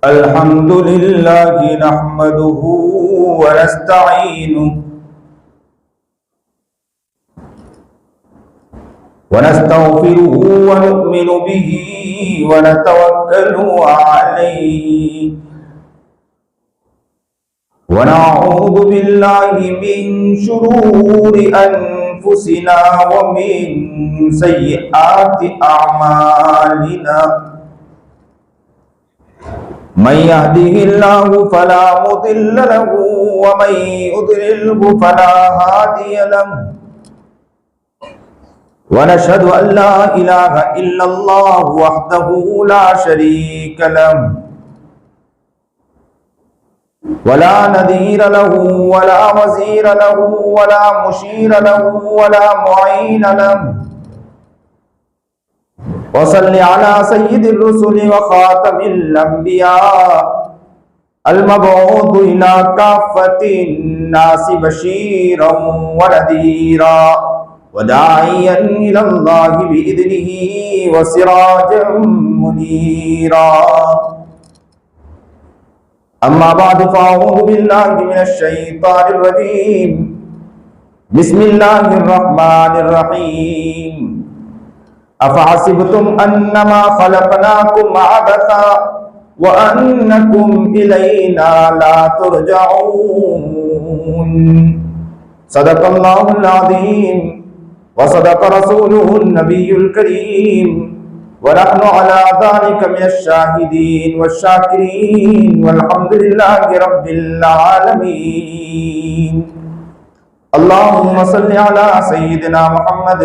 अल्हम्दुलिल्लाहि नहमदुहु व नस्तईनुहु व नस्तगफिरुहु व नु'मिनु बिही व नतवक्कलु अलैहि व नऊज़ु बिल्लाहि मिन शुरूरि अनफुसिना व मिन सय्यिआति अअमालिना मन यहदिहिल्लाहु फला मुदिल्ल लहु व मन युद्लिल्हु फला हादिय लहु व नशहदु अन ला इलाहा इल्लल्लाहु वहदहु ला शरीका लहु वला नज़ीर लहु वला वज़ीर लहु वला मुशीर लहु वला मुईन लहु वसल्लि अला सय्यिदिर रुसुलि व खातमिल अंबिया अल मबऊस इला काफ़्फ़तिन नासि बशीरन व नज़ीरा व दाइयन इलल्लाहि बिइज़निही व सिराजम मुनीरा। अम्मा बाद फ़अऊज़ु बिल्लाहि मिनश शैतानिर रजीम। बिस्मिल्लाहिर रहमानिर रहीम। अफ़हसिबतुम अन्नमा ख़लक़नाकुम अबसा व अन्नकुम इलैना ला तुरजऊन। सदक़ल्लाहुल अज़ीम व सदक़ रसूलुहुन नबियुल करीम व नहनु अला ज़ालिका मिनश शाहिदीन व शाकिरीन वल्हम्दुलिल्लाहि रब्बिल आलमीन। अल्लाहुम्मा सल्लि अला सय्यिदिना मुहम्मद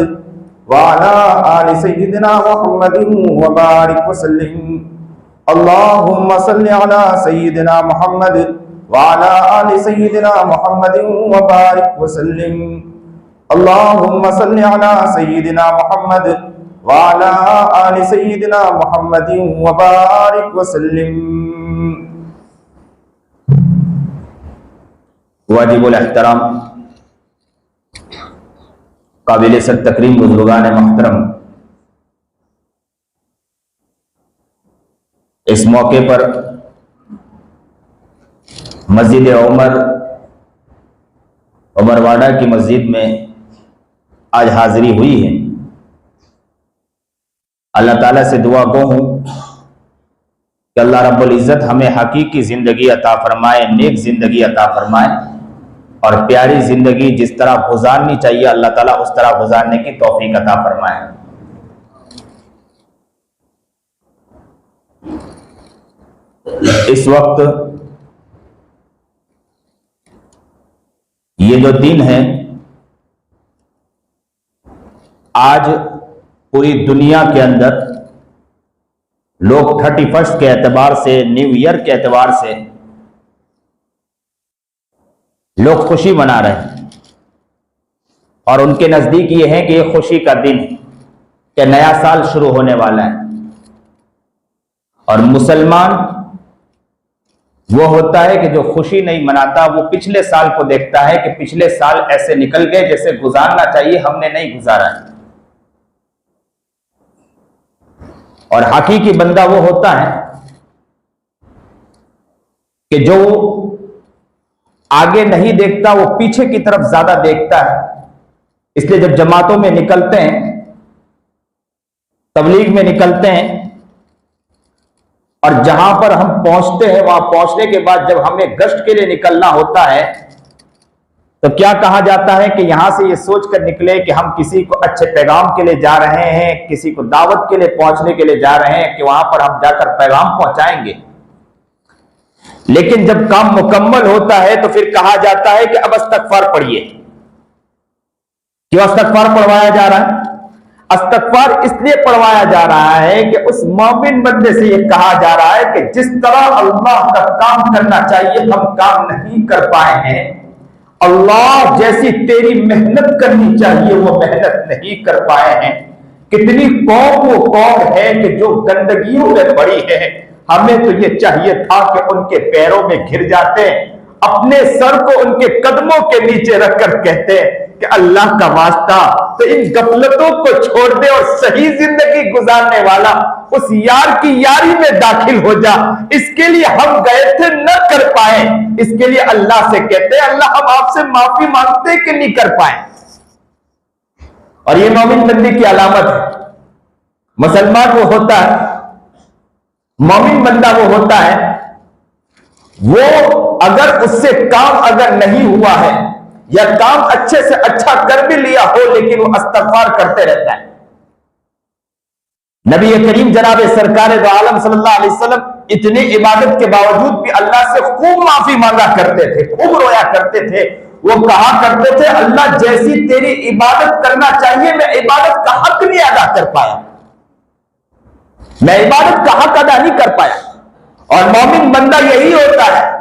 व अला आलि सय्यिदिना मुहम्मदिन व बारिक व सल्लिम। अल्लाहुम्मा सल्लि अला सय्यिदिना मुहम्मद व अला आलि सय्यिदिना मुहम्मदिन व बारिक व सल्लिम। अल्लाहुम्मा सल्लि अला सय्यिदिना मुहम्मद व अला आलि सय्यिदिना मुहम्मदिन व बारिक व सल्लिम। वाजिबुल एहतराम काबिल सर तकरीम बुजुर्गान मोहतरम, इस मौके पर मस्जिद उमरवाड़ा की मस्जिद में आज हाजिरी हुई है। अल्लाह ताला से दुआ गो हूँ कि अल्लाह रब्बुल इज़्ज़त हमें हकीकी ज़िंदगी अता फरमाए, नेक ज़िंदगी अता फरमाए और प्यारी ज़िंदगी जिस तरह गुजारनी चाहिए अल्लाह ताला उस तरह गुजारने की तौफीक अता फरमाए। इस वक्त ये जो दिन है, आज पूरी दुनिया के अंदर लोग 31 के एतबार से, न्यू ईयर के एतबार से लोग खुशी मना रहे हैं और उनके नजदीक ये है कि ये खुशी का दिन है कि नया साल शुरू होने वाला है। और मुसलमान वो होता है कि जो खुशी नहीं मनाता, वो पिछले साल को देखता है कि पिछले साल ऐसे निकल गए जैसे गुजारना चाहिए हमने नहीं गुजारा है। और हकीकी बंदा वो होता है कि जो आगे नहीं देखता, वो पीछे की तरफ ज्यादा देखता है। इसलिए जब जमातों में निकलते हैं, तबलीग में निकलते हैं और जहां पर हम पहुंचते हैं, वहां पहुंचने के बाद जब हमें गश्त के लिए निकलना होता है तो क्या कहा जाता है कि यहां से ये सोच कर निकले कि हम किसी को अच्छे पैगाम के लिए जा रहे हैं, किसी को दावत के लिए पहुंचने के लिए जा रहे हैं कि वहां पर हम जाकर पैगाम पहुंचाएंगे। लेकिन जब काम मुकम्मल होता है तो फिर कहा जाता है कि अब इस्तग़फ़ार पढ़िए। क्यों इस्तग़फ़ार पढ़वाया जा रहा है? इस्तग़फ़ार इसलिए पढ़वाया जा रहा है कि उस मोमिन बंदे से यह कहा जा रहा है कि जिस तरह अल्लाह का काम करना चाहिए हम काम नहीं कर पाए हैं, अल्लाह जैसी तेरी मेहनत करनी चाहिए वो मेहनत नहीं कर पाए हैं। कितनी कौम वो कौम है कि जो गंदगियों में पड़ी है, हमें तो ये चाहिए था कि उनके पैरों में घिर जाते, अपने सर को उनके कदमों के नीचे रखकर कहते कि अल्लाह का वास्ता तो इन गफलतों को छोड़ दे और सही जिंदगी गुजारने वाला उस यार की यारी में दाखिल हो जा। इसके लिए हम गए थे, न कर पाए, इसके लिए अल्लाह से कहते हैं अल्लाह हम आपसे माफी मांगते कि नहीं कर पाए। और ये मोमिन बंदे की अलामत है। मुसलमान वो होता है, मोमिन बंदा वो होता है, वो अगर उससे काम अगर नहीं हुआ है या काम अच्छे से अच्छा कर भी लिया हो लेकिन वो इस्तग़फ़ार करते रहता है। नबी करीम जनाब सरकार दो आलम सल्लल्लाहु अलैहि वसल्लम इतनी इबादत के बावजूद भी अल्लाह से खूब माफी मांगा करते थे, खूब रोया करते थे। वो कहा करते थे अल्लाह जैसी तेरी इबादत करना चाहिए मैं इबादत का हक नहीं अदा कर पाया, मैं इबादत का हक अदा नहीं कर पाया। और मोमिन बंदा यही होता है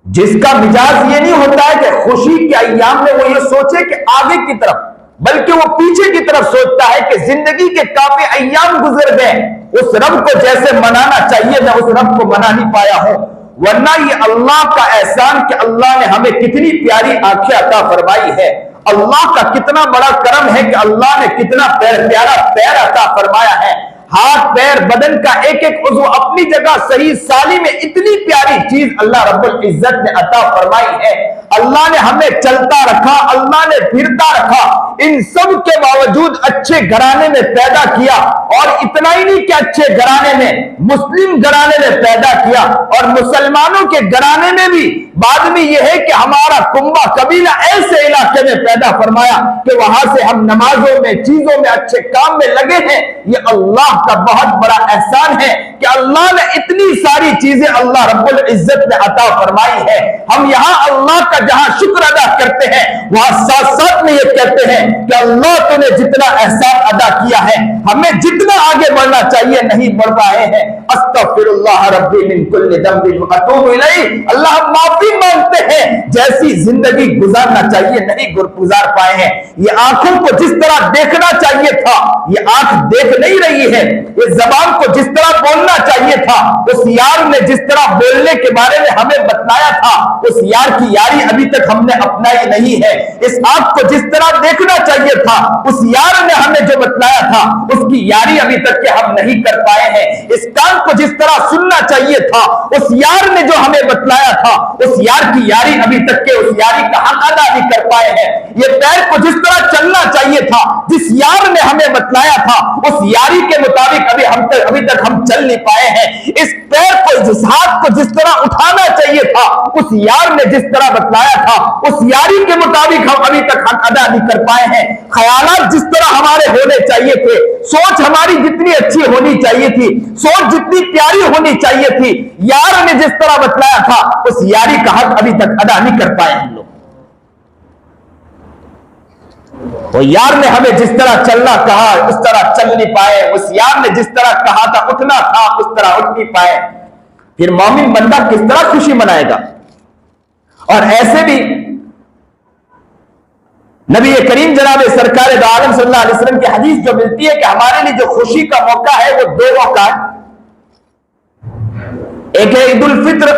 जिसका मिजाज ये नहीं होता है कि खुशी के अय्याम में वो ये सोचे कि आगे की तरफ, बल्कि वो पीछे की तरफ सोचता है कि जिंदगी के काफी अय्याम गुजर गए, उस रब को जैसे मनाना चाहिए मैं उस रब को मना नहीं पाया हूं। वरना ये अल्लाह का एहसान कि अल्लाह ने हमें कितनी प्यारी आंखें अता फरमाई है, अल्लाह का कितना बड़ा करम है कि अल्लाह ने कितना प्यारा पैर अता फरमाया है। हाथ पैर बदन का एक एक उज़्व अपनी जगह सही साली में इतनी प्यारी चीज अल्लाह रब्बुल इज्जत ने अता फरमाई है। अल्लाह ने हमें चलता रखा, अल्लाह ने फिरता रखा, इन सब के बावजूद अच्छे घराने में पैदा किया। और इतना ही नहीं कि अच्छे घराने में, मुस्लिम घराने में पैदा किया और मुसलमानों के घराने में भी बाद में यह है कि हमारा कुंबा कबीला ऐसे इलाके में पैदा फरमाया कि वहां से हम नमाजों में, चीजों में, अच्छे काम में लगे हैं। ये अल्लाह का बहुत बड़ा एहसान है कि अल्लाह ने इतनी सारी चीजें अल्लाह रब्बुल इज्जत ने अता फरमाई है। हम यहां अल्लाह का जहां शुक्र अदा करते हैं वहां साथ साथ में ये कहते हैं कि अल्लाह तूने जितना एहसान अदा किया है, हमें जितना आगे बढ़ना चाहिए नहीं बढ़ पाए हैं। अस्तगफिरुल्लाह रब्बी मिन कुल्लि दम्बिन व अतूबु इलैहि। अल्लाह माफी मांगते हैं, जैसी जिंदगी गुजारना चाहिए नहीं गुजार पाए हैं। ये आंखों को जिस तरह देखना चाहिए था ये आंख देख नहीं रही है, ये जबान को जिस तरह बोलना चाहिए था, उस यार ने जिस तरह बोलने के बारे में हमें बतलाया था, उस यार की यारी अभी तक हमने अपनाई नहीं है। इस आंख को जिस तरह देखना चाहिए था, उस यार ने हमें जो बतलाया था उसकी यारी अभी तक के हम नहीं कर पाए हैं। इस कान को जिस तरह सुनना चाहिए था, उस यार ने जो हमें बतलाया था, उस यार की यारी अभी तक के उस यारी का हक अदा नहीं कर पाए हैं। ये पैर को जिस तरह चलना चाहिए था, जिस यार ने हमें बतलाया था, उस यारी के मुताबिक अभी तक हम चल नहीं पाए हैं। इस पैर को, जिस हाथ को जिस तरह उठाना चाहिए था, उस यार ने जिस तरह बतलाया था, उस यारी के मुताबिक हम अभी तक हक अदा नहीं कर पाए हैं। ख्यालात जिस तरह हमारे होने चाहिए थे, सोच हमारी जितनी अच्छी होनी चाहिए थी, सोच जितनी प्यारी होनी चाहिए थी, यार ने जिस तरह बतलाया था, उस यारी का हक अभी तक अदा नहीं कर पाए हम लोग। वो यार ने हमें जिस तरह चलना कहा उस तरह चल नहीं पाए, उस यार ने जिस तरह कहा था उठना था उस तरह उठ नहीं पाए। फिर मोमिन बंदा किस तरह खुशी मनाएगा? और ऐसे भी नबी करीम जनाब सरकार दो आलम सल्लल्लाहु अलैहि वसल्लम की हदीस जो मिलती है कि हमारे लिए जो खुशी का मौका है वो दो मौका है, एक है ईद उल फित्र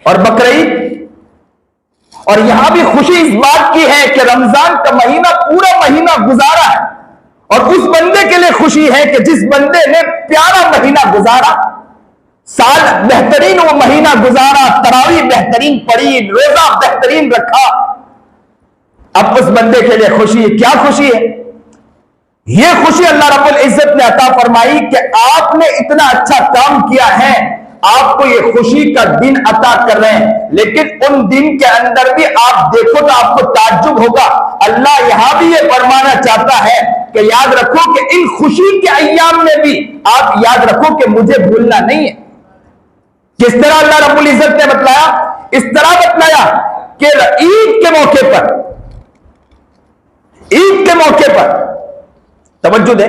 और बकरीद। और यहां भी खुशी इस बात की है कि रमजान का महीना पूरा महीना गुजारा है और उस बंदे के लिए खुशी है कि जिस बंदे ने प्यारा महीना गुजारा, साल बेहतरीन वो महीना गुजारा, तरावी बेहतरीन पढ़ी, रोजा बेहतरीन रखा। अब उस बंदे के लिए खुशी, क्या खुशी है? ये खुशी अल्लाह रब्बुल इज्जत ने अता फरमाई कि आपने इतना अच्छा काम किया है, आपको ये खुशी का दिन अता कर रहे हैं। लेकिन उन दिन के अंदर भी आप देखो तो आपको ताज्जुब होगा, अल्लाह यहां भी ये फरमाना चाहता है कि याद रखो कि इन खुशी के अय्याम में भी आप याद रखो कि मुझे भूलना नहीं है। किस तरह अल्लाह रब्बुल इज्जत ने बतलाया? इस तरह बतलाया कि ईद के मौके पर, ईद के मौके पर तवज्जो दे,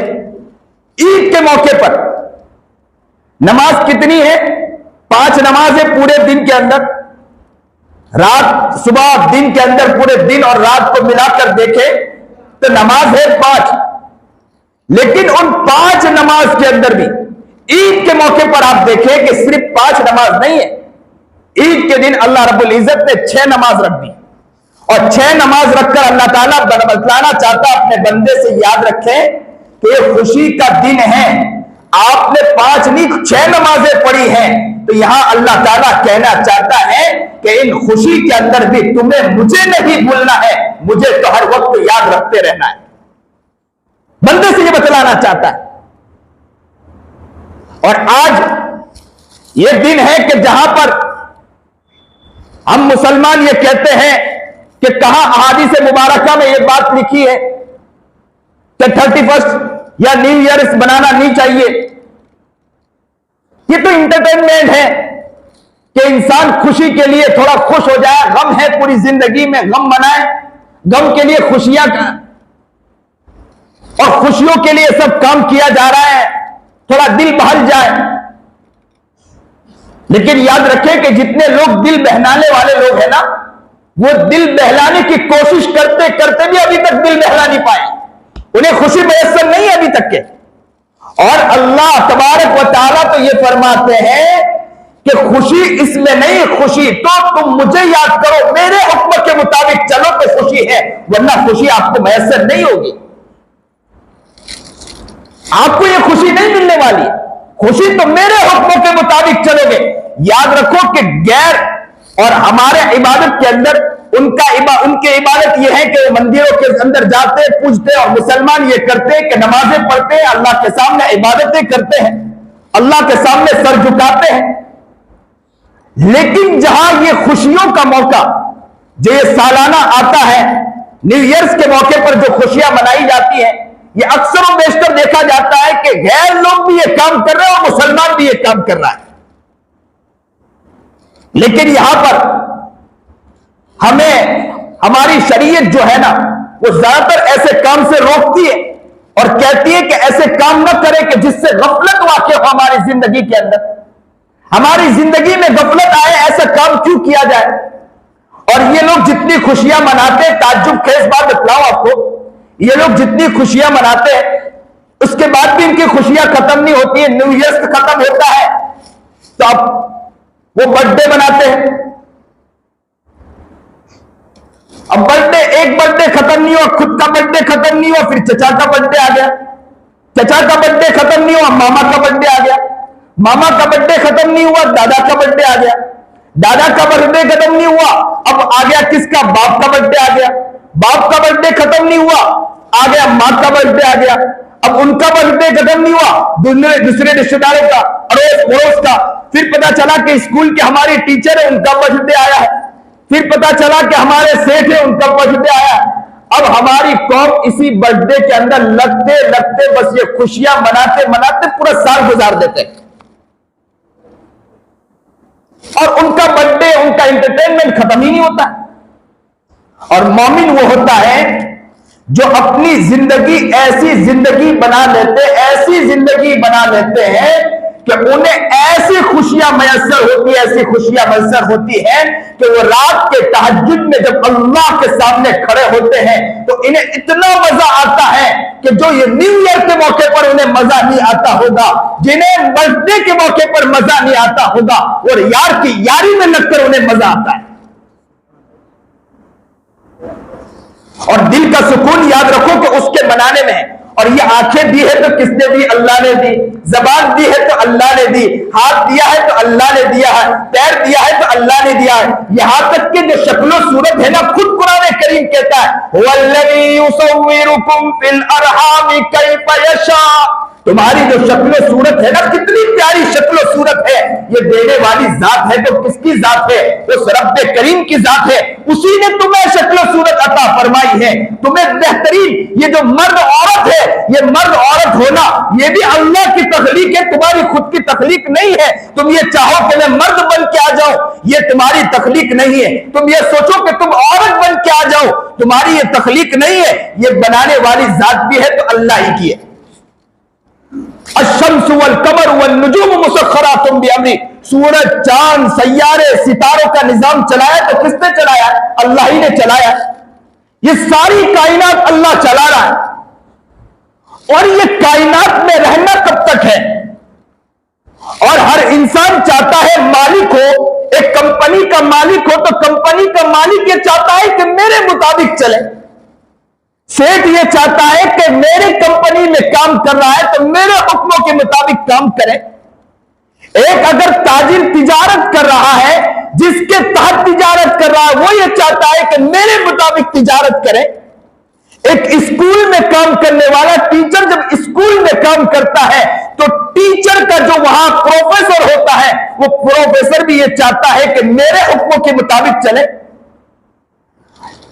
ईद के मौके पर नमाज कितनी है? 5 नमाजें पूरे दिन के अंदर, रात सुबह दिन के अंदर पूरे दिन और रात को मिलाकर देखे तो नमाज है 5। लेकिन उन 5 नमाज के अंदर भी ईद के मौके पर आप देखें कि सिर्फ 5 नमाज नहीं है, ईद के दिन अल्लाह रब्बुल इज्जत ने 6 नमाज रख दी। और 6 नमाज रखकर अल्लाह ताला बतलाना चाहता अपने बंदे से, याद रखें कि ये खुशी का दिन है। आपने 5 नहीं 6 नमाजें पढ़ी हैं, तो यहां अल्लाह ताला कहना चाहता है कि इन खुशी के अंदर भी तुम्हें मुझे नहीं भूलना है, मुझे तो हर वक्त याद रखते रहना है। बंदे से ये बतलाना चाहता है। और आज ये दिन है कि जहां पर हम मुसलमान ये कहते हैं कि कहां अहादीस मुबारका में ये बात लिखी है कि 31 या न्यू ईयर बनाना नहीं चाहिए। ये तो इंटरटेनमेंट है कि इंसान खुशी के लिए थोड़ा खुश हो जाए। गम है पूरी जिंदगी में, गम मनाए, गम के लिए खुशियां और खुशियों के लिए सब काम किया जा रहा है, थोड़ा दिल बहल जाए। लेकिन याद रखें कि जितने लोग दिल बहलाने वाले लोग हैं ना, वो दिल बहलाने की कोशिश करते करते भी अभी तक दिल बहला नहीं पाए, उन्हें खुशी मैसर नहीं है अभी तक के। और अल्लाह तबारक व तआला तो ये फरमाते हैं कि खुशी इसमें नहीं, खुशी तो तुम मुझे याद करो, मेरे हुक्म के मुताबिक चलो तो खुशी है, वरना खुशी आपको मैसर नहीं होगी। आपको ये खुशी नहीं मिलने वाली, खुशी तो मेरे हुक्मों के मुताबिक चलोगे। याद रखो कि गैर और हमारे इबादत के अंदर उनके इबादत ये है कि मंदिरों के अंदर जाते पूजते, और मुसलमान ये करते हैं कि नमाजें पढ़ते हैं, अल्लाह के सामने इबादतें करते हैं, अल्लाह के सामने सर झुकाते हैं। लेकिन जहां ये खुशियों का मौका जो ये सालाना आता है, न्यू ईयर्स के मौके पर जो खुशियां मनाई जाती है, ये अक्सर और बेशतर देखा जाता है कि गैर लोग भी ये काम कर रहे हैं और मुसलमान भी ये काम कर रहा है। लेकिन यहां पर हमें हमारी शरीयत जो है ना, वो ज्यादातर ऐसे काम से रोकती है और कहती है कि ऐसे काम न करें कि जिससे गफलत वाक़ई हो हमारी जिंदगी के अंदर, हमारी जिंदगी में गफलत आए, ऐसा काम क्यों किया जाए। और ये लोग जितनी खुशियां मनाते हैं, ताज्जुब खेज बात बतलाऊं आपको, ये लोग जितनी खुशियां मनाते हैं उसके बाद भी इनकी खुशियां खत्म नहीं होती है। न्यू ईयर खत्म होता है तो अब वो बर्थडे मनाते हैं। अब एक बर्थडे खत्म नहीं हुआ, खुद का बर्थडे खत्म नहीं हुआ, फिर चचा का बर्थडे आ गया, चचा का बर्थडे खत्म नहीं हुआ, मामा का बर्थडे आ गया, मामा का बर्थडे खत्म नहीं हुआ, दादा का बर्थडे आ गया, दादा का बर्थडे खत्म नहीं हुआ, अब आ गया किसका, बाप का बर्थडे आ गया, बाप का बर्थडे खत्म नहीं हुआ, आ गया मां का बर्थडे आ गया, अब उनका बर्थडे खत्म नहीं हुआ, दूसरे रिश्तेदारों का, अड़ोस पड़ोस का, फिर पता चला कि स्कूल के हमारे टीचर है उनका बर्थडे आया है, फिर पता चला कि हमारे सेठ है उनका बर्थडे आया है। अब हमारी कौम इसी बर्थडे के अंदर लगते लगते बस ये खुशियां मनाते मनाते पूरा साल गुजार देते हैं और उनका बर्थडे, उनका एंटरटेनमेंट खत्म ही नहीं होता। और मोमिन वो होता है जो अपनी जिंदगी ऐसी जिंदगी बना लेते, ऐसी जिंदगी बना लेते हैं कि उन्हें ऐसी खुशियां मैसर होती है, ऐसी खुशियां मैसर होती हैं कि वो रात के तहज्जुद में जब अल्लाह के सामने खड़े होते हैं तो इन्हें इतना मजा आता है कि जो ये न्यू ईयर के मौके पर उन्हें मजा नहीं आता होगा, जिन्हें बर्थडे के मौके पर मजा नहीं आता होगा, और यार की यारी में लगकर उन्हें मजा आता है। और दिल का सुकून याद रखो कि उसके मनाने में है। और ये आंखें दी है तो किसने दी, अल्लाह ने दी, जबान दी है तो अल्लाह ने दी, हाथ दिया है तो अल्लाह ने दिया है, पैर दिया है तो अल्लाह ने दिया है, यहां तक कि जो शक्लो सूरत है ना, खुद कुरान करीम कहता है वल्लज़ी युसव्विरुकुम फिल अरहाम कैफ़ यशा, तुम्हारी जो शक्लो सूरत है ना, कितनी प्यारी शक्लो सूरत है, ये देने वाली जात है तो किसकी जात है, उस रब्बे करीम की जात है, उसी ने तुम्हें शक्लो सूरत अता फरमाई है। तुम्हें बेहतरीन ये जो मर्द औरत है, ये मर्द औरत होना ये भी अल्लाह की तख्लीक है, तुम्हारी खुद की तख्लीक नहीं है। तुम ये चाहो कि मैं मर्द बन के आ जाऊं, ये तुम्हारी तख्लीक नहीं है। तुम ये सोचो कि तुम औरत बन के आ जाओ, तुम्हारी ये तख्लीक नहीं है, ये बनाने वाली जात भी है तो अल्लाह ही की है। अश्शम्सु वल कमर वल नुजूम मुसख्खरातुम बिअमरी, सूरज चांद सैयारे सितारों का निजाम चलाया तो किसने चलाया, अल्लाह ही ने चलाया। ये सारी कायनात अल्लाह चला रहा है और ये कायनात में रहना कब तक है। और हर इंसान चाहता है मालिक हो, एक कंपनी का मालिक हो तो कंपनी का मालिक ये चाहता है कि मेरे मुताबिक चले। सेठ ये चाहता है कि मेरे कंपनी में काम कर रहा है तो मेरे हुक्मों के मुताबिक काम करे। एक अगर ताजिर तिजारत कर रहा है, जिसके तहत तिजारत कर रहा है, वो ये चाहता है कि मेरे मुताबिक तिजारत करे। एक स्कूल में काम करने वाला टीचर जब स्कूल में काम करता है तो टीचर का जो वहां प्रोफेसर होता है, वो प्रोफेसर भी ये चाहता है कि मेरे हुक्मों के मुताबिक चले।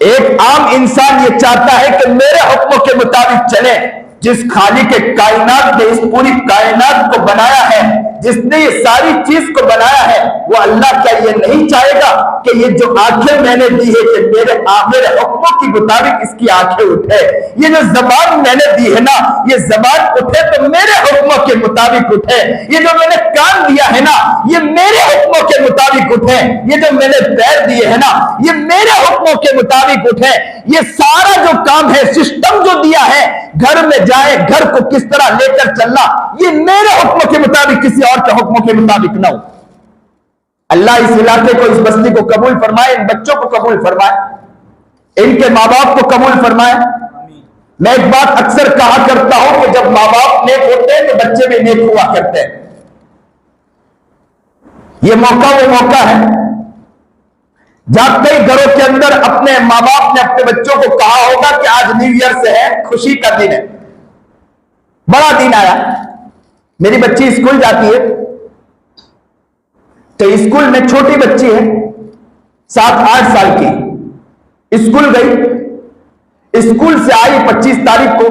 एक आम इंसान ये चाहता है कि मेरे हुक्मों के मुताबिक चले। जिस खालिक के कायनात ने इस पूरी कायनात को बनाया है, जिसने ये सारी चीज को बनाया है, वो अल्लाह क्या ये नहीं चाहेगा कि ये जो आंखें मैंने दी है कि मेरे हुक्मों के मुताबिक इसकी आंखें उठे। ये जो जबान मैंने दी है ना, ये जबान उठे तो मेरे हुक्मों के मुताबिक उठे। ये जो मैंने कान दिया है ना, ये मेरे हुक्मों के मुताबिक उठे। ये जो मैंने पैर दिए है ना, ये मेरे हुक्मों के मुताबिक उठे। ये सारा जो काम है, सिस्टम जो दिया है, घर में जाए, घर को किस तरह लेकर चलना, ये मेरे हुक्म के मुताबिक, किसी और के हुक्म के मुताबिक ना हो। अल्लाह इस इलाके को, इस बस्ती को कबूल फरमाए, इन बच्चों को कबूल फरमाए, इनके माँ बाप को कबूल फरमाए। मैं एक बात अक्सर कहा करता हूं कि जब माँ बाप नेक होते हैं तो बच्चे भी नेक हुआ करते हैं। ये मौका वो मौका है जब कई घरों के अंदर अपने माँ बाप ने अपने बच्चों को कहा होगा कि आज न्यू ईयर से है, खुशी का दिन है, बड़ा दिन आया। मेरी बच्ची स्कूल जाती है तो स्कूल में छोटी बच्ची है, 7-8 साल की, स्कूल गई, स्कूल से आई 25 तारीख को,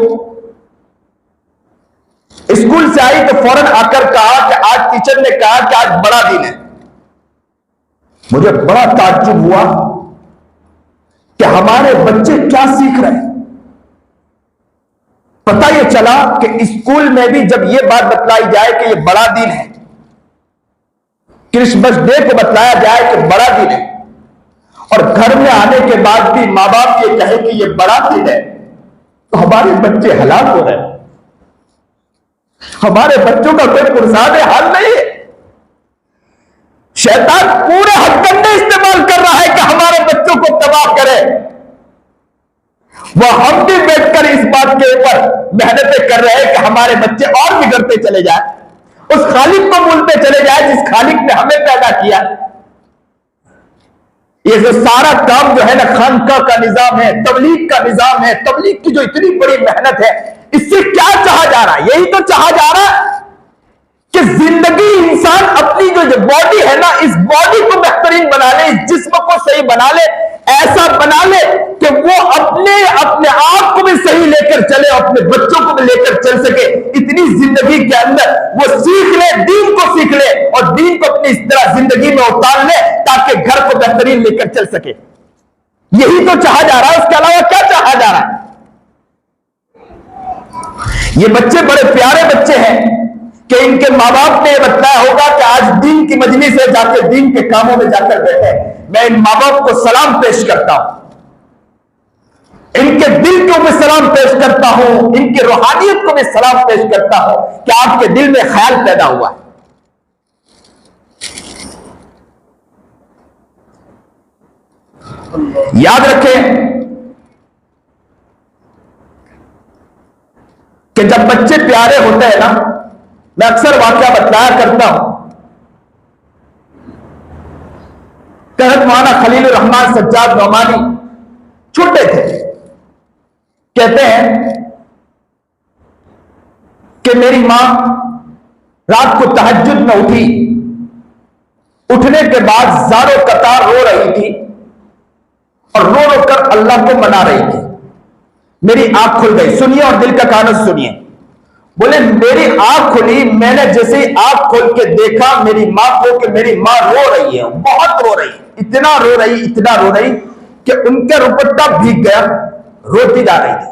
स्कूल से आई तो फौरन आकर कहा कि आज टीचर ने कहा कि आज बड़ा दिन है। मुझे बड़ा ताज्जुब हुआ कि हमारे बच्चे क्या सीख रहे हैं। पता ये चला कि स्कूल में भी जब ये बात बतलाई जाए कि ये बड़ा दिन है, क्रिसमस डे को बतलाया जाए कि बड़ा दिन है, और घर में आने के बाद भी माँ बाप ये कहे कि ये बड़ा दिन है, तो हमारे बच्चे हलाक हो रहे हैं। हमारे बच्चों का कोई पुरसाद हाल नहीं है। शैतान पूरे हथकंडे इस्तेमाल कर रहा है कि हमारे बच्चों को तबाह करे। वह हम भी बैठकर इस बात के ऊपर मेहनतें कर रहे हैं कि हमारे बच्चे और बिगड़ते चले जाए, उस खालिक को भूलते चले जाए जिस खालिक ने हमें पैदा किया। ये जो सारा काम जो है ना, खानका का निजाम है, तबलीग का निजाम है, तबलीग की जो इतनी बड़ी मेहनत है, इससे क्या चाहा जा रहा है? यही तो चाहा जा रहा है कि जिंदगी इंसान अपनी जो बॉडी है ना, इस बॉडी को बेहतरीन बना ले, इस जिस्म को सही बना ले, ऐसा बना ले कि वो अपने आप को भी सही लेकर चले, अपने बच्चों को भी लेकर चल सके। इतनी जिंदगी के अंदर वो सीख ले, दीन को सीख ले, और दीन को अपनी इस तरह जिंदगी में उतार ले ताकि घर को बेहतरीन लेकर चल सके। यही तो चाहा जा रहा है, उसके अलावा क्या चाहा जा रहा है? ये बच्चे बड़े प्यारे बच्चे हैं कि इनके माँ बाप ने बताया होगा कि आज दीन की मजलिस है, जाकर दीन के कामों में जाकर बैठे। मैं इन माँ बाप को सलाम पेश करता हूं, इनके दिल को मैं सलाम पेश करता हूं, इनकी रूहानियत को मैं सलाम पेश करता हूं कि आपके दिल में ख्याल पैदा हुआ है। याद रखें कि जब बच्चे प्यारे होते हैं ना, मैं अक्सर वाकया बतलाया करता हूं। कहत मौलाना खलील रहमान सज्जाद नौमानी छोटे थे, कहते हैं कि मेरी मां रात को तहज्जुद में उठी, उठने के बाद जारो कतार रो रही थी और रो रो कर अल्लाह को मना रही थी। मेरी आंख खुल गई। सुनिए और दिल का कानून सुनिए। बोले मेरी आंख खुली, मैंने जैसे ही आंख खोल के देखा मेरी मां को कि मेरी मां रो रही है, बहुत रो रही, इतना रो रही कि उनका दुपट्टा भीग गया, रोती जा रही थी।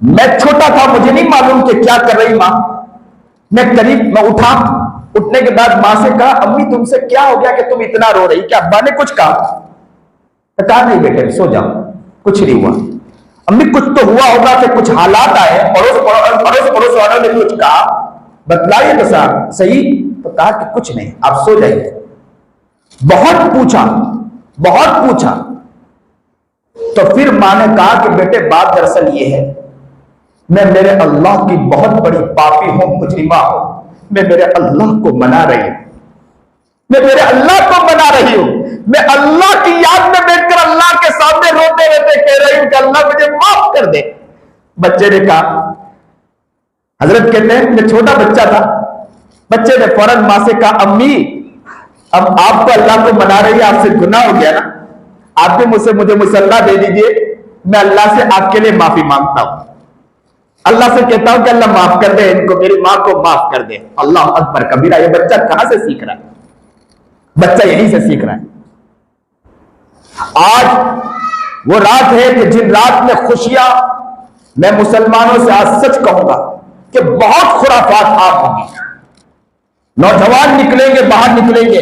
मैं छोटा था, मुझे नहीं मालूम कि क्या कर रही मां। मैं उठा, उठने के बाद मां से कहा अम्मी तुमसे क्या हो गया कि तुम इतना रो रही? क्या अब्बा ने कुछ कहा? कहा नहीं बेटे सो जाओ, कुछ नहीं हुआ। अम्मी कुछ तो हुआ होगा कि कुछ हालात आए, पड़ोस वालों ने कुछ कहा, बतलाइए तो साहब सही। तो कहा कि कुछ नहीं, आप सो जाइए। बहुत पूछा, बहुत पूछा। तो फिर मां ने कहा कि बेटे बात दरअसल ये है, मैं मेरे अल्लाह की बहुत बड़ी पापी हूं, मुजरिमा हूं, मैं मेरे अल्लाह को मना रही हूं, मैं मेरे अल्लाह को मना रही हूं, मैं अल्लाह की याद में बैठकर अल्लाह के सामने रोते रोते कह रही हूं कि अल्लाह मुझे माफ कर दे। बच्चे ने कहा, हजरत कहते हैं मैं छोटा बच्चा था, बच्चे ने फौरन मां से कहा अम्मी अब आप तो अल्लाह को मना रही है, आपसे गुनाह हो गया ना, आप भी मुझे मुसल्ला दे दीजिए, मैं अल्लाह से आपके लिए माफी मांगता हूं, अल्लाह से कहता हूं कि अल्लाह माफ कर दे इनको, मेरी मां को माफ कर दे। अल्लाह अकबर कबीरा। ये बच्चा कहां से सीख रहा है? बच्चा यहीं से सीख रहा है। आज वो रात है कि जिन रात में खुशियां, मैं मुसलमानों से आज सच कहूंगा कि बहुत खुराफात आप होंगी। नौजवान निकलेंगे, बाहर निकलेंगे,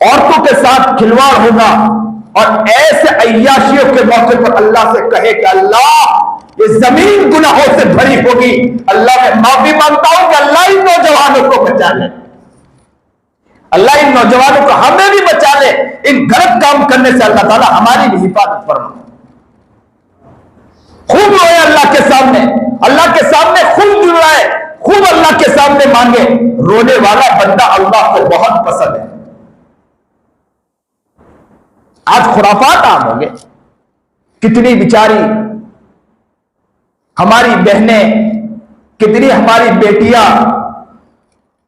औरतों के साथ खिलवाड़ होगा, और ऐसे अय्याशियों के मौके पर अल्लाह से कहे कि अल्लाह ये जमीन गुनाहों से भरी होगी, अल्लाह मैं माफी मांगता हूं कि अल्लाह इन नौजवानों को बचा ले, अल्लाह इन नौजवानों को हमें भी बचा ले, इन गलत काम करने से अल्लाह ताला हमारी भी हिफाजत फरमा। खूब रोए अल्लाह के सामने, अल्लाह के सामने खूब जुड़ाए, खूब अल्लाह के सामने मांगे। रोने वाला बंदा अल्लाह को बहुत पसंद है। आज खुराफात आम हो गए। कितनी बिचारी हमारी बहनें, कितनी हमारी बेटियां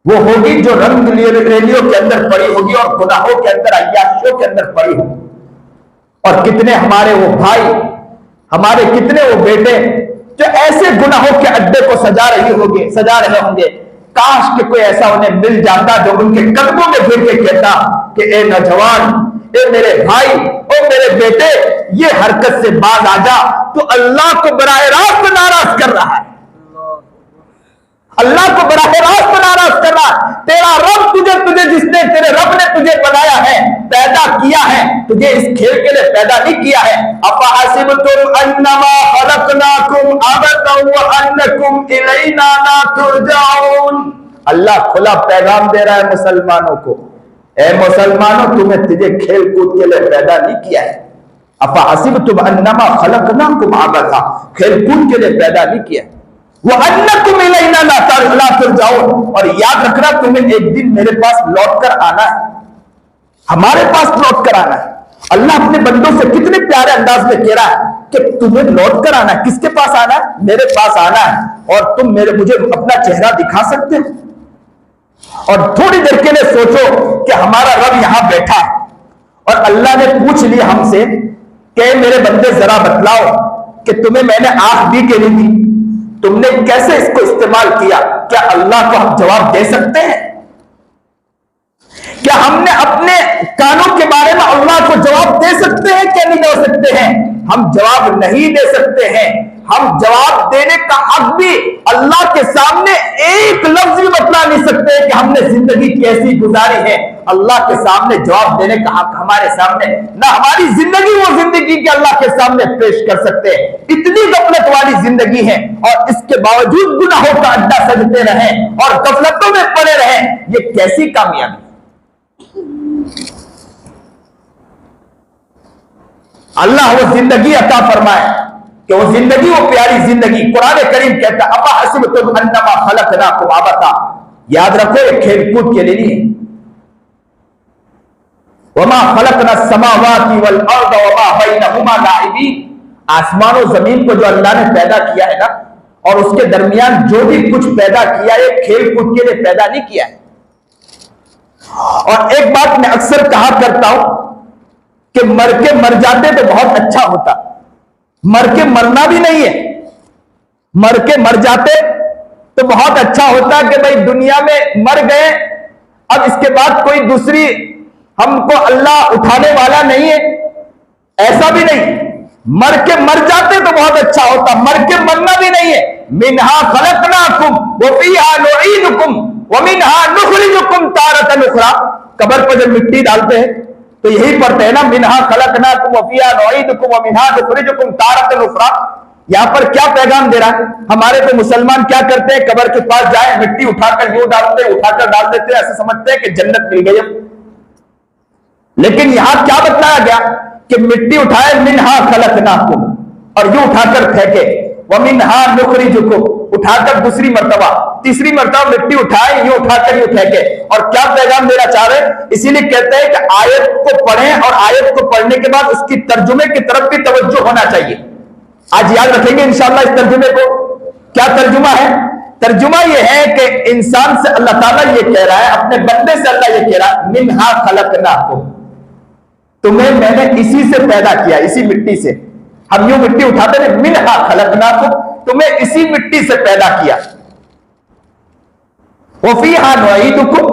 वो होगी जो रंग रैलियों के अंदर पड़ी होगी और गुनाहों के अंदर, अय्याशियों के अंदर पड़ी होगी, और कितने हमारे वो भाई, हमारे कितने वो बेटे जो ऐसे गुनाहों के अड्डे को सजा रहे होंगे। काश कि कोई ऐसा उन्हें मिल जाता जो उनके कदमों में गिर के कहता कि ए नौजवान, ए मेरे भाई, ओ मेरे बेटे, ये हरकत से बाज आ जा, तो अल्लाह को बराह रास्त नाराज कर रहा है, अल्लाह को बराह रास्त नाराज कर रहा है। तेरा रब तुझे जिसने, तेरे रब ने तुझे बनाया है, पैदा किया है, तुझे इस खेल के लिए पैदा नहीं किया है। अफहसिबतुम अन्नमा खलकनाकुम अबतन व अन्नकुम इलैना ला तुरजाऊन। अल्लाह खुला पैगाम दे रहा है मुसलमानों को, ए मुसलमानों, तुझे खेल कूद के लिए पैदा नहीं किया है। अफहसिबतुम अन्नमा खलकनाकुम अबता, खेल कूद के लिए पैदा नहीं किया, वो अन्नकुम इलैना ला तुरजाऊन, और याद रखना तुम्हें एक दिन मेरे पास लौट कर आना है, हमारे पास लौट कर आना है। अल्लाह अपने बंदों से कितने प्यारे अंदाज में कह रहा है कि तुम्हें लौट कर आना है। किसके पास आना है? मेरे पास आना है, और तुम मुझे अपना चेहरा दिखा सकते हो। और थोड़ी देर के लिए सोचो कि हमारा रब यहां बैठा है और अल्लाह ने पूछ लिया हमसे कि मेरे बंदे जरा बतलाओ कि तुम्हें मैंने आंख दी कि नहीं दी, तुमने कैसे इसको इस्तेमाल किया? क्या अल्लाह को हम जवाब दे सकते हैं? क्या हमने अपने कानों के बारे में अल्लाह को जवाब दे सकते हैं क्या नहीं दे सकते हैं? हम जवाब नहीं दे सकते हैं। हम जवाब देने का हक भी अल्लाह के सामने एक लफ्ज भी बतला नहीं सकते कि हमने जिंदगी कैसी गुजारी है। अल्लाह के सामने जवाब देने का हक हमारे सामने ना, हमारी जिंदगी वो जिंदगी के अल्लाह के सामने पेश कर सकते हैं। इतनी गफलत वाली जिंदगी है, और इसके बावजूद गुनाहों का अड्डा सजते रहे और गफलतों में पड़े रहे, ये कैसी कामयाबी? अल्लाह वो जिंदगी अता फरमाए कि वो जिंदगी, वो प्यारी जिंदगी। कुरान करीम कहता है अफहसिबतुम अन्नमा खलकनाकुम अबता, याद रखो ये खेल कूद के लिए नहीं है। वमा खलकना समावाति वल अर्द वमा बैनहुमा लाइबीन, आसमान और जमीन को जो अल्लाह ने पैदा किया है ना, और उसके दरमियान जो भी कुछ पैदा किया है, खेल कूद के लिए पैदा नहीं किया है। और एक बात मैं अक्सर कहा करता हूं कि मर के मर जाते तो बहुत अच्छा होता, मर के मरना भी नहीं है। मर के मर जाते तो बहुत अच्छा होता कि भाई दुनिया में मर गए, अब इसके बाद कोई दूसरी हमको अल्लाह उठाने वाला नहीं है, ऐसा भी नहीं। मर के मर जाते तो बहुत अच्छा होता, मर के मरना भी नहीं है। मिनहा खलकनाकुम व फीहा नुईदुकुम व मिनहा नुखरिजुकुम तारतन उखरा। कब्र पर जब मिट्टी डालते हैं तो यही पढ़ते हैं ना, मिनहा खलकनाकुम व फीहा नुईदुकुम व मिनहा नुखरिजुकुम तारतन उखरा। यहां पर क्या पैगाम दे रहा है? हमारे तो मुसलमान क्या करते हैं, कब्र के पास जाए, मिट्टी उठाकर यूं डालते, उठाकर डाल देते, ऐसे समझते हैं कि जन्नत मिल गई। लेकिन यहां क्या बतलाया गया कि मिट्टी उठाए, मिन्हा खलकनाकुम, और यूं उठाकर फेंके, वमिन्हा नुखरिजुकुम, उठाकर दूसरी मर्तबा, तीसरी मर्तबा मिट्टी उठाए, यूं उठाकर यूं फेंके। और क्या पैगाम देना चाह रहे हैं? इसीलिए कहते हैं कि आयत को पढ़ें और आयत को पढ़ने के बाद उसकी तर्जुमे की तरफ भी तवज्जो होना चाहिए। आज याद रखेंगे इंशाअल्लाह इस तर्जुमे को। क्या तर्जुमा है? तर्जुमा यह है कि इंसान से अल्लाह ताला ये कह रहा है, अपने बंदे से अल्लाह ये कह रहा है, मिन्हा खलकनाकुम, तुम्हें मैंने इसी से पैदा किया, इसी मिट्टी से। हम यूं मिट्टी उठाते हैं, मिन्हा खलकनाकुम, तुम्हें इसी मिट्टी से पैदा किया, वफीहा नुईदुकुम,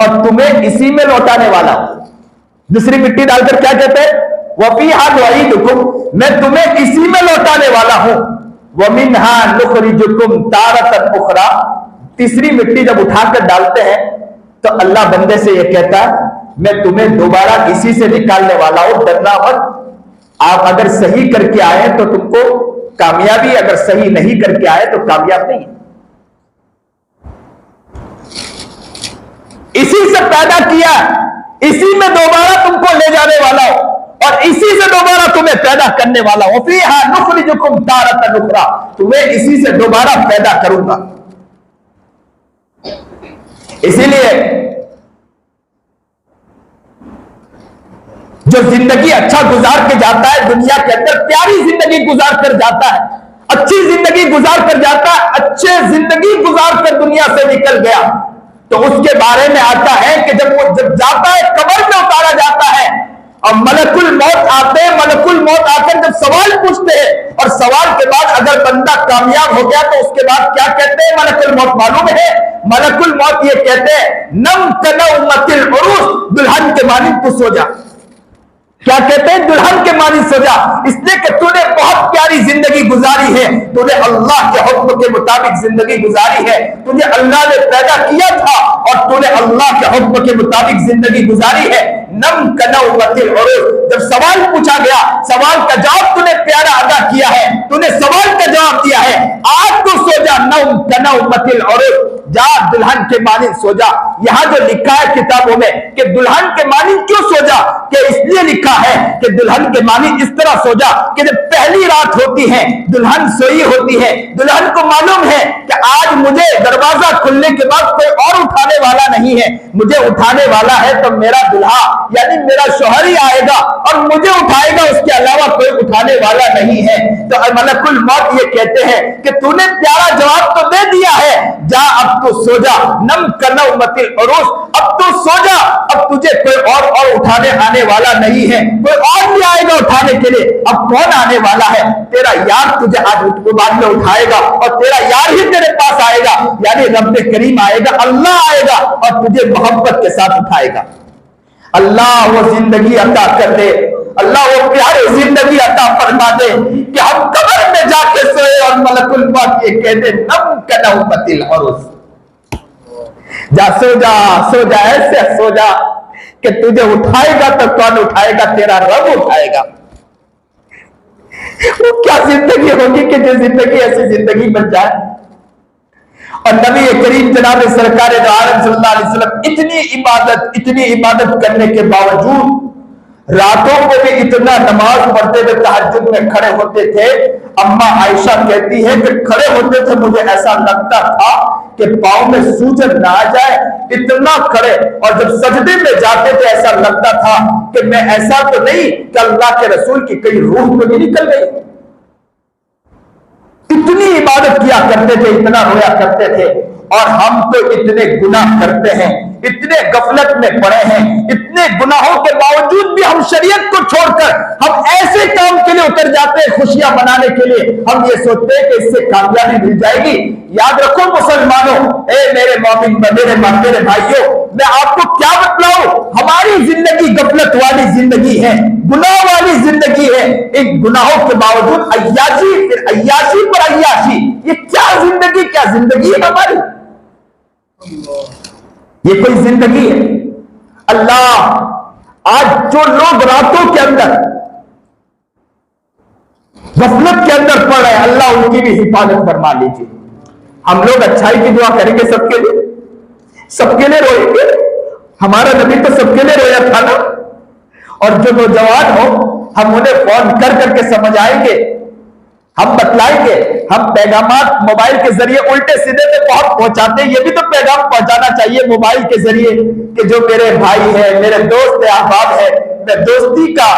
और तुम्हें इसी में लौटाने वाला हूं। दूसरी मिट्टी डालकर क्या कहते हैं? वफीहा नुईदुकुम, मैं तुम्हें इसी में लौटाने वाला हूं, वमिन्हा नुखरिजुकुम तारतन उखरा। तीसरी मिट्टी जब उठाकर डालते हैं तो अल्लाह बंदे से यह कहता है, मैं तुम्हें दोबारा इसी से निकालने वाला हूं, डरना मत। आप अगर सही करके आए तो तुमको कामयाबी, अगर सही नहीं करके आए तो कामयाब नहीं। इसी से पैदा किया, इसी में दोबारा तुमको ले जाने वाला हूं, और इसी से दोबारा तुम्हें पैदा करने वाला हूं। फीहा नुखरिजुकुम तारतन उखरा, तुम्हें इसी से दोबारा पैदा करूंगा। इसीलिए जो जिंदगी अच्छा गुजार के जाता है, दुनिया के अंदर प्यारी जिंदगी गुजार कर जाता है, अच्छी जिंदगी गुजार कर जाता है, अच्छे जिंदगी गुजार कर दुनिया से निकल गया, तो उसके बारे में आता है कि जब जाता है, कब्र में उतारा जाता है और मलकुल मौत आते हैं, मलकुल मौत आकर जब सवाल पूछते हैं, और सवाल के बाद अगर बंदा कामयाब हो गया तो उसके बाद क्या कहते हैं मलकुल मौत? मालूम है मलकुल मौत ये कहते हैं, नम कनउमतिल उरूस, दुल्हन के मानिंद तू सो जा। क्या कहते हैं? दुल्हन के मानिंद सो जा, इसलिए कि तूने बहुत प्यारी जिंदगी गुजारी है, तूने अल्लाह के हुक्म के मुताबिक जिंदगी गुजारी है, तुझे अल्लाह ने पैदा किया था और तूने अल्लाह के हुक्म के मुताबिक जिंदगी गुजारी है। नम कनउमतिल उरूस, जब सवाल पूछा गया, सवाल का जवाब तूने प्यारा अदा किया है, तूने सवाल का जवाब दिया है, आज तो सो जा, नम कनउमतिल उरूस, जा दुल्हन के मानिंद सो जा। यहां जो लिखा है किताबों में कि दुल्हन के मानिंद क्यों सो जा, कि इसलिए लिखा है कि दुल्हन के मानिंद इस तरह सो जा कि जब पहली रात होती है, दुल्हन सोई होती है, दुल्हन को मालूम है कि आज मुझे दरवाजा खुलने के बाद कोई और उठाने वाला नहीं है, मुझे उठाने वाला है तो मेरा दुल्हा यानी मेरा शौहर ही आएगा और मुझे उठाएगा, उसके अलावा कोई उठाने वाला नहीं है। तो मलकुल मौत ये कहते हैं कि तूने प्यारा जवाब तो दे दिया है, जा अब तू सो जा, नम कनउमतिल उरूस, अब तू सो जा, अब तुझे कोई और उठाने आने वाला नहीं है, कोई और नहीं आएगा उठाने के लिए। अब कौन आने वाला है? तेरा यार तुझे आज बाद में उठाएगा और तेरा यार ही तेरे पास आएगा, यानी रब्बे करीम आएगा, अल्लाह आएगा और तुझे मोहब्बत के साथ उठाएगा। अल्लाह वो जिंदगी अता कर दे, अल्लाह वो प्यारी जिंदगी अता फरमा दे कि हम कब्र में जाके सोए और मलकुल मौत ये कहते नम कनउमतिल उरूस, जा सो जा, सो जा, ऐसे सो जा कि तुझे उठाएगा तो कौन उठाएगा? तेरा रब उठाएगा। वो क्या जिंदगी होगी कि जो जिंदगी ऐसी जिंदगी बन जाए। और नबी करीम जनाब सरकार दो आलम सल्लल्लाहु अलैहि वसल्लम इतनी इबादत करने के बावजूद रातों को भी इतना नमाज पढ़ते हुए तहज्जुद में खड़े होते थे। अम्मा आयशा कहती है कि खड़े होते थे मुझे ऐसा लगता था कि पांव में सूजन ना आ जाए, इतना खड़े, और जब सजदे में जाते थे ऐसा लगता था कि मैं ऐसा तो नहीं कि अल्लाह के रसूल की कई रूह तो नहीं निकल गई। इतनी इबादत किया करते थे, इतना रोया करते थे, और हम तो इतने गुनाह करते हैं, इतने गफलत में पड़े हैं, इतने गुनाहों के बावजूद भी हम शरीयत को छोड़कर हम ऐसे काम के लिए उतर जाते हैं खुशियां मनाने के लिए। हम ये सोचते हैं कि इससे कामयाबी मिल जाएगी। याद रखो मुसलमानों, मेरे मोमिन, मेरे भाइयों, मैं आपको क्या बतलाऊं, हमारी जिंदगी गफलत वाली जिंदगी है, गुनाह वाली जिंदगी है। इन गुनाहों के बावजूद अय्याशी, फिर अय्याशी पर अय्याशी, ये क्या जिंदगी है हमारी? ये कोई जिंदगी है? अल्लाह आज जो लोग रातों के अंदर गफलत के अंदर पड़ रहे हैं, अल्लाह उनकी भी हिफाजत फरमा लीजिए। हम लोग अच्छाई की दुआ करेंगे सबके लिए रोएंगे। हमारा नबी तो सबके लिए रोया था ना, और जो नौजवान हो, हम उन्हें फोन कर करके समझाएंगे, हम बतलाएंगे, हम पैगामात मोबाइल के जरिए उल्टे सीधे पे बहुत पहुंचाते हैं। ये भी तो पैगाम पहुंचाना चाहिए मोबाइल के जरिए कि जो मेरे भाई है, मेरे दोस्त है, अहबाब है, मैं दोस्ती का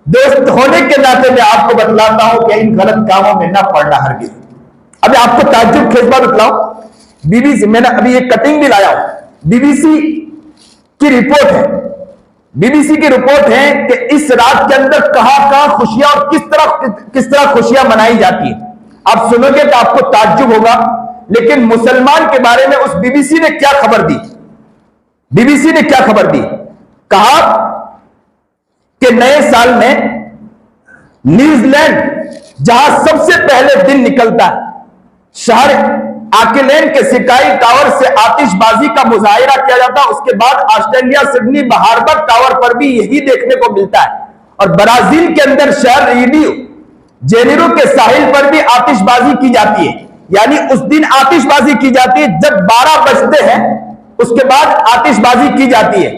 दोस्त होने के नाते मैं आपको बतलाता हूं कि इन गलत कामों में ना पड़ना हरगिज़। अभी आपको ताज्जुब खेजबा बतलाऊं, बीबीसी, मैंने अभी एक कटिंग भी लाया हूं, बीबीसी की रिपोर्ट है, बीबीसी की रिपोर्ट है कि इस रात के अंदर कहां खुशियां और किस तरह खुशियां मनाई जाती है। आप सुनोगे तो आपको ताज्जुब होगा, लेकिन मुसलमान के बारे में उस बीबीसी ने क्या खबर दी, बीबीसी ने क्या खबर दी, कहा कि नए साल में न्यूजीलैंड जहां सबसे पहले दिन निकलता है, शहर ऑकलैंड के स्काई टावर से आतिशबाजी का मुजाहिरा किया जाता है। उसके बाद ऑस्ट्रेलिया सिडनी हार्बर टावर पर भी यही देखने को मिलता है। और ब्राजील के अंदर शहर रियो जेनेरो के साहिल पर भी आतिशबाजी की जाती है। यानी उस दिन आतिशबाजी की जाती है जब 12 बजते हैं, उसके बाद आतिशबाजी की जाती है।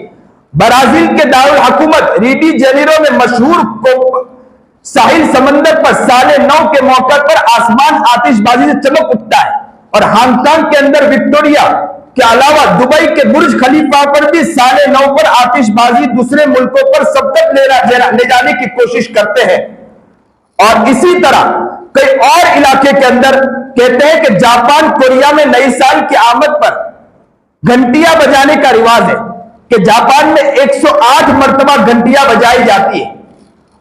ब्राजील के दारुल हुकूमत रियो जेनेरो में मशहूर साहिल समंदर पर 9:30 के मौके पर आसमान आतिशबाजी से चमक उठता है। और हांगकांग के अंदर विक्टोरिया के अलावा दुबई के बुर्ज खलीफा पर भी 9:30 पर आतिशबाजी दूसरे मुल्कों पर सब तक ले जाने की कोशिश करते हैं। और इसी तरह कई और इलाके के अंदर कहते हैं कि जापान कोरिया में नई साल की आमद पर घंटियां बजाने का रिवाज है कि जापान में 108 मरतबा घंटियां बजाई जाती है।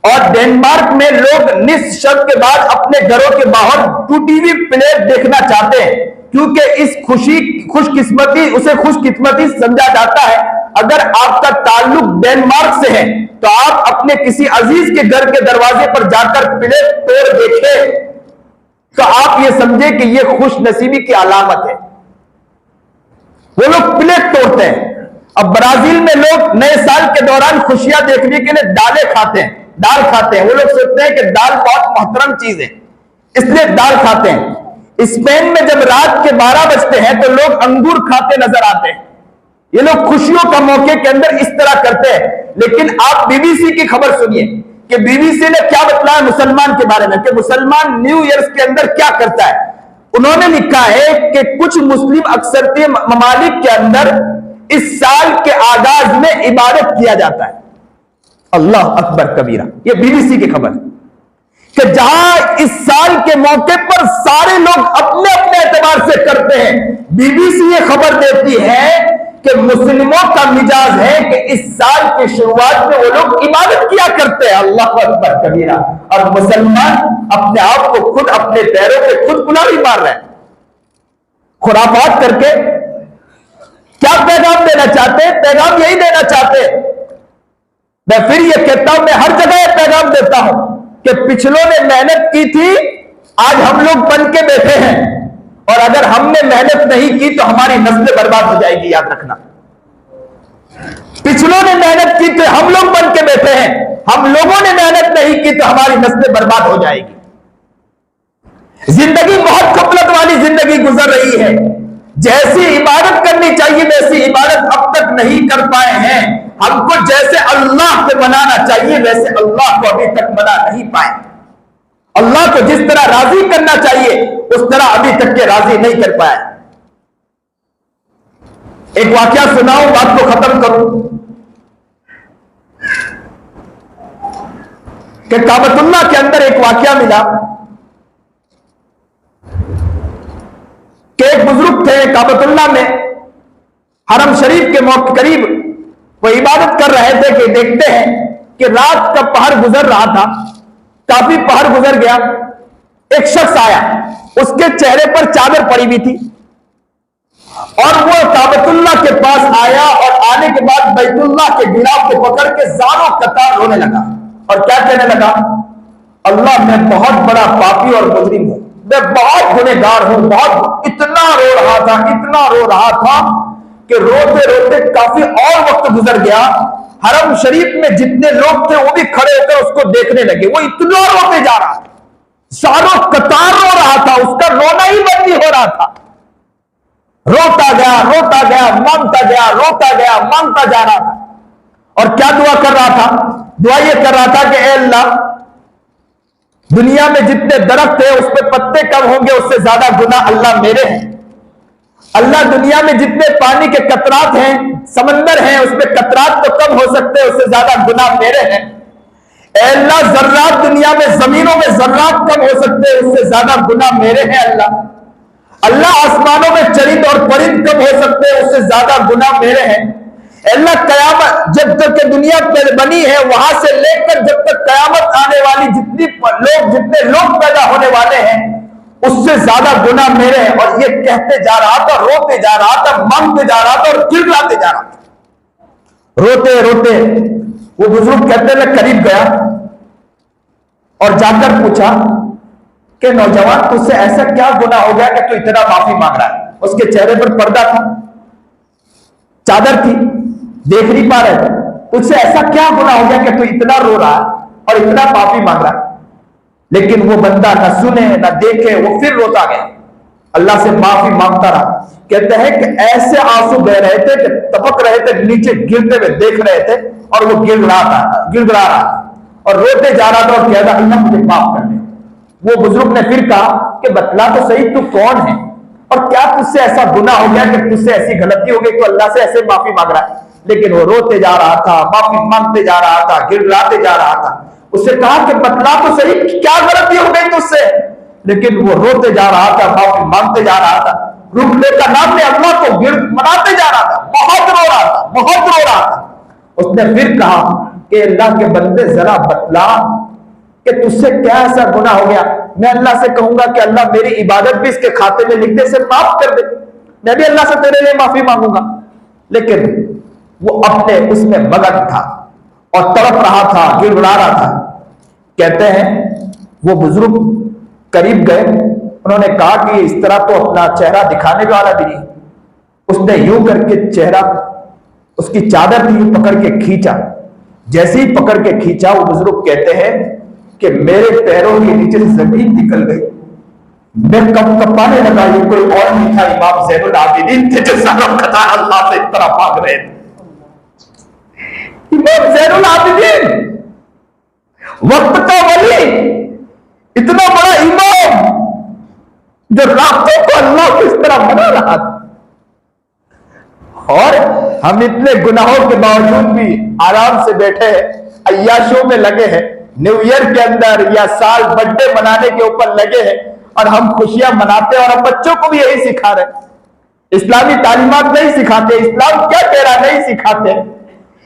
और डेनमार्क में लोग निशब्द के बाद अपने घरों के बाहर टीवी प्ले देखना चाहते हैं, क्योंकि इस खुशकिस्मती उसे खुशकिस्मती समझा जाता है। अगर आपका ताल्लुक डेनमार्क से है तो आप अपने किसी अजीज के घर के दरवाजे पर जाकर प्ले तोड़ देखें तो आप ये समझे कि ये खुश नसीबी की अलामत है। वो लोग प्ले तोड़ते हैं। अब ब्राजील में लोग नए साल के दौरान खुशियां देखने के लिए दाल खाते हैं। वो लोग सोचते हैं कि दाल बहुत मोहतरम चीज है, इसलिए दाल खाते हैं। स्पेन में जब रात के 12 बजते हैं तो लोग अंगूर खाते नजर आते हैं। ये लोग खुशियों का मौके के अंदर इस तरह करते हैं। लेकिन आप बीबीसी की खबर सुनिए कि बीबीसी ने क्या बतलाया मुसलमान के बारे में, कि मुसलमान न्यू ईयर के अंदर क्या करता है। उन्होंने लिखा है कि कुछ मुस्लिम अक्सरती ममालिक के अंदर इस साल के आगाज में इबादत किया जाता है। अल्लाह अकबर कबीरा, ये बीबीसी की खबर कि जहां इस साल के मौके पर सारे लोग अपने अपने एतबार से करते हैं। बीबीसी ये खबर देती है कि मुस्लिमों का मिजाज है कि इस साल की शुरुआत में वो लोग इबादत किया करते हैं। अल्लाह अकबर कबीरा। और मुसलमान अपने आप को खुद अपने पैरों पे खुद कुल्हाड़ी मार रहे हैं खुराफात करके। क्या पैगाम देना चाहते हैं? पैगाम यही देना चाहते हैं। मैं फिर ये कहता हूं, मैं हर जगह ये पैगाम देता हूं कि पिछलों ने मेहनत की थी, आज हम लोग बन के बैठे हैं। और अगर हमने मेहनत नहीं की तो हमारी नस्लें बर्बाद हो जाएगी, याद रखना। पिछलों ने मेहनत की तो हम लोग बन के बैठे हैं, हम लोगों ने मेहनत नहीं की तो हमारी नस्लें बर्बाद हो जाएगी। जिंदगी बहुत गफलत वाली जिंदगी गुजर रही है। जैसी इबादत करनी चाहिए वैसी इबादत अब तक नहीं कर पाए हैं। हमको जैसे अल्लाह को मनाना चाहिए वैसे अल्लाह को अभी तक मना नहीं पाए। अल्लाह को जिस तरह राजी करना चाहिए उस तरह अभी तक के राजी नहीं कर पाए। एक वाकया सुनाऊं, बात को खत्म करूं कि काबतुल्लाह के अंदर एक वाकया मिला कि एक बुजुर्ग थे काबतुल्लाह में, हरम शरीफ के करीब वो इबादत कर रहे थे कि देखते हैं कि रात का पहर गुजर रहा था, काफी पहर गुजर गया। एक शख्स आया, उसके चेहरे पर चादर पड़ी हुई थी और वो काबतुल्लाह के पास आया और आने के बाद बैतुल्लाह के गिलाफ को पकड़ के जानो कतार रोने लगा और क्या कहने लगा, अल्लाह मैं बहुत बड़ा पापी और मुजरिम हूं, मैं बहुत गुनहगार हूं, बहुत। इतना रो रहा था कि रोते रोते काफी और वक्त गुजर गया। हरम शरीफ में जितने लोग थे वो भी खड़े होकर उसको देखने लगे। वो इतना रोते जा रहा था, सारों कतार रो रहा था, उसका रोना ही बंद नहीं हो रहा था। रोता गया, मांगता गया, रोता गया, मांगता जा रहा था। और क्या दुआ कर रहा था? दुआ यह कर रहा था कि ए अल्लाह, दुनिया में जितने दरख्त है उस पर पत्ते कम होंगे, उससे ज्यादा गुनाह अल्लाह मेरे हैं। अल्लाह, दुनिया में जितने पानी के कतरात हैं, समंदर हैं, उसमें कतरात तो कम हो सकते हैं, उससे ज्यादा गुनाह मेरे हैं। ए अल्लाह, जर्रात दुनिया में, जमीनों में जर्रात कम हो सकते हैं, उससे ज्यादा गुनाह मेरे हैं। अल्लाह, आसमानों में चरिंद और परिंद कम हो सकते हैं, उससे ज्यादा गुनाह मेरे हैं। अल्लाह, कयामत जब तक के दुनिया बनी है वहां से लेकर जब तक कयामत आने वाली जितने लोग पैदा होने वाले हैं, उससे ज्यादा गुनाह मेरे हैं। और ये कहते जा रहा था, रोते जा रहा था, मांगते जा रहा था और गिड़गिड़ाते जा रहा था। रोते रोते वो बुजुर्ग कहते, मैं करीब गया और जाकर पूछा कि नौजवान, तुझसे ऐसा क्या गुनाह हो गया कि तू इतना माफी मांग रहा है? उसके चेहरे पर पर्दा था, चादर थी, देख नहीं पा रहे थे। तुझसे ऐसा क्या गुनाह हो गया कि तू इतना रो रहा है और इतना माफी मांग रहा है? लेकिन वो बंदा ना सुने ना देखे, वो फिर रोता गया, अल्लाह से माफी मांगता रहा। कहते हैं कि ऐसे आंसू बह रहे थे कि टपक रहे थे, नीचे गिरते हुए देख रहे थे, और वो गिड़गिड़ा रहा और रोते जा रहा था और कहता, अल्लाह मुझे माफ कर दे। वो बुजुर्ग ने फिर कहा कि बतला तो सही, तू कौन है और क्या तुझसे ऐसा गुनाह हो गया कि तुझसे ऐसी गलती हो गई, तो अल्लाह से ऐसे माफी मांग रहा है? लेकिन वो रोते जा रहा था, माफी मांगते जा रहा था, गिड़गिड़ाते जा रहा था। उससे कहा कि बतला तो सही, क्या गलती हो गई तुझसे? लेकिन वो रोते जा रहा था, माफी मांगते जा रहा था, रुकने का नाम ने अल्लाह को मनाते जा रहा था, बहुत रो रहा था, बहुत रो रहा था। उसने फिर कहा कि अल्लाह के बंदे, जरा बतला कि तुझसे क्या ऐसा गुनाह हो गया? मैं अल्लाह से कहूंगा कि अल्लाह मेरी इबादत भी इसके खाते में लिखने से माफ कर दे, मैं भी अल्लाह से तेरे लिए माफी मांगूंगा। लेकिन वो अपने उसमें मगन था और तड़प रहा था, गिड़गिड़ा रहा था। कहते हैं वो बुजुर्ग करीब गए, उन्होंने कहा कि इस तरह तो अपना चेहरा दिखाने वाला भी नहीं। उसने यूं करके चेहरा, उसकी चादर थी, पकड़ के खींचा। जैसे ही पकड़ के खींचा, वो बुजुर्ग कहते हैं कि मेरे पैरों के नीचे से जमीन निकल गई, मैं कपाने लगा। ये कोई और नहीं था, इमाम ज़ैनुल आबिदीन थे जो सनम कथा अल्लाह से इस तरह भाग रहे थे। इमाम ज़ैनुल आबिदीन, वक्त का वली, इतना बड़ा इमाम जो रातों को अल्लाह को इस तरह मना रहा था। और हम इतने गुनाहों के बावजूद भी आराम से बैठे हैं, अय्याशों में लगे हैं, न्यू ईयर के अंदर या साल बर्थडे मनाने के ऊपर लगे हैं, और हम खुशियां मनाते हैं और हम बच्चों को भी यही सिखा रहे हैं। इस्लामी तालीमात नहीं सिखाते, इस्लाम क्या कह रहा नहीं सिखाते,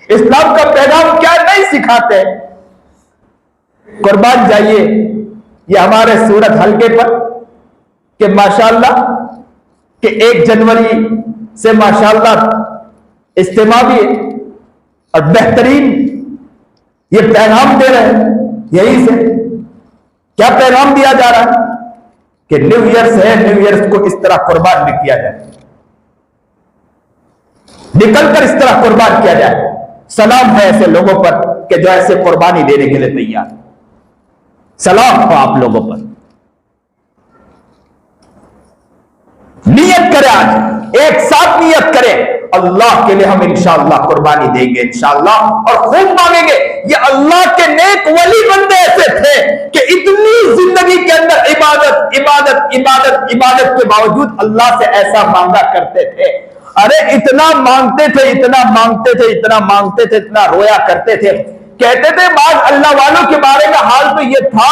इस्लाम का पैगाम क्या नहीं सिखाते। कुर्बान जाइए ये हमारे सूरत हल्के पर कि माशाल्लाह कि 1 जनवरी से माशाल्लाह इज्तिमा भी है और बेहतरीन ये पैगाम दे रहे हैं। यही से क्या पैगाम दिया जा रहा है कि न्यू ईयर है, न्यू ईयर को इस तरह कुर्बान भी किया जाए, निकलकर इस तरह कुर्बान किया जाए। सलाम है ऐसे लोगों पर कि जो ऐसे कुर्बानी देने के लिए तैयार। सलाम हो आप लोगों पर। नियत करें, आज एक साथ नियत करें, अल्लाह के लिए हम इंशाअल्लाह कुर्बानी देंगे इंशाअल्लाह, और खूब मांगेंगे। ये अल्लाह के नेक वली बंदे ऐसे थे कि इतनी जिंदगी के अंदर इबादत इबादत इबादत इबादत के बावजूद अल्लाह से ऐसा मांगा करते थे। अरे इतना मांगते थे, इतना मांगते थे, इतना मांगते थे, इतना रोया करते थे। कहते थे बाज अल्लाह वालों के बारे में हाल तो यह था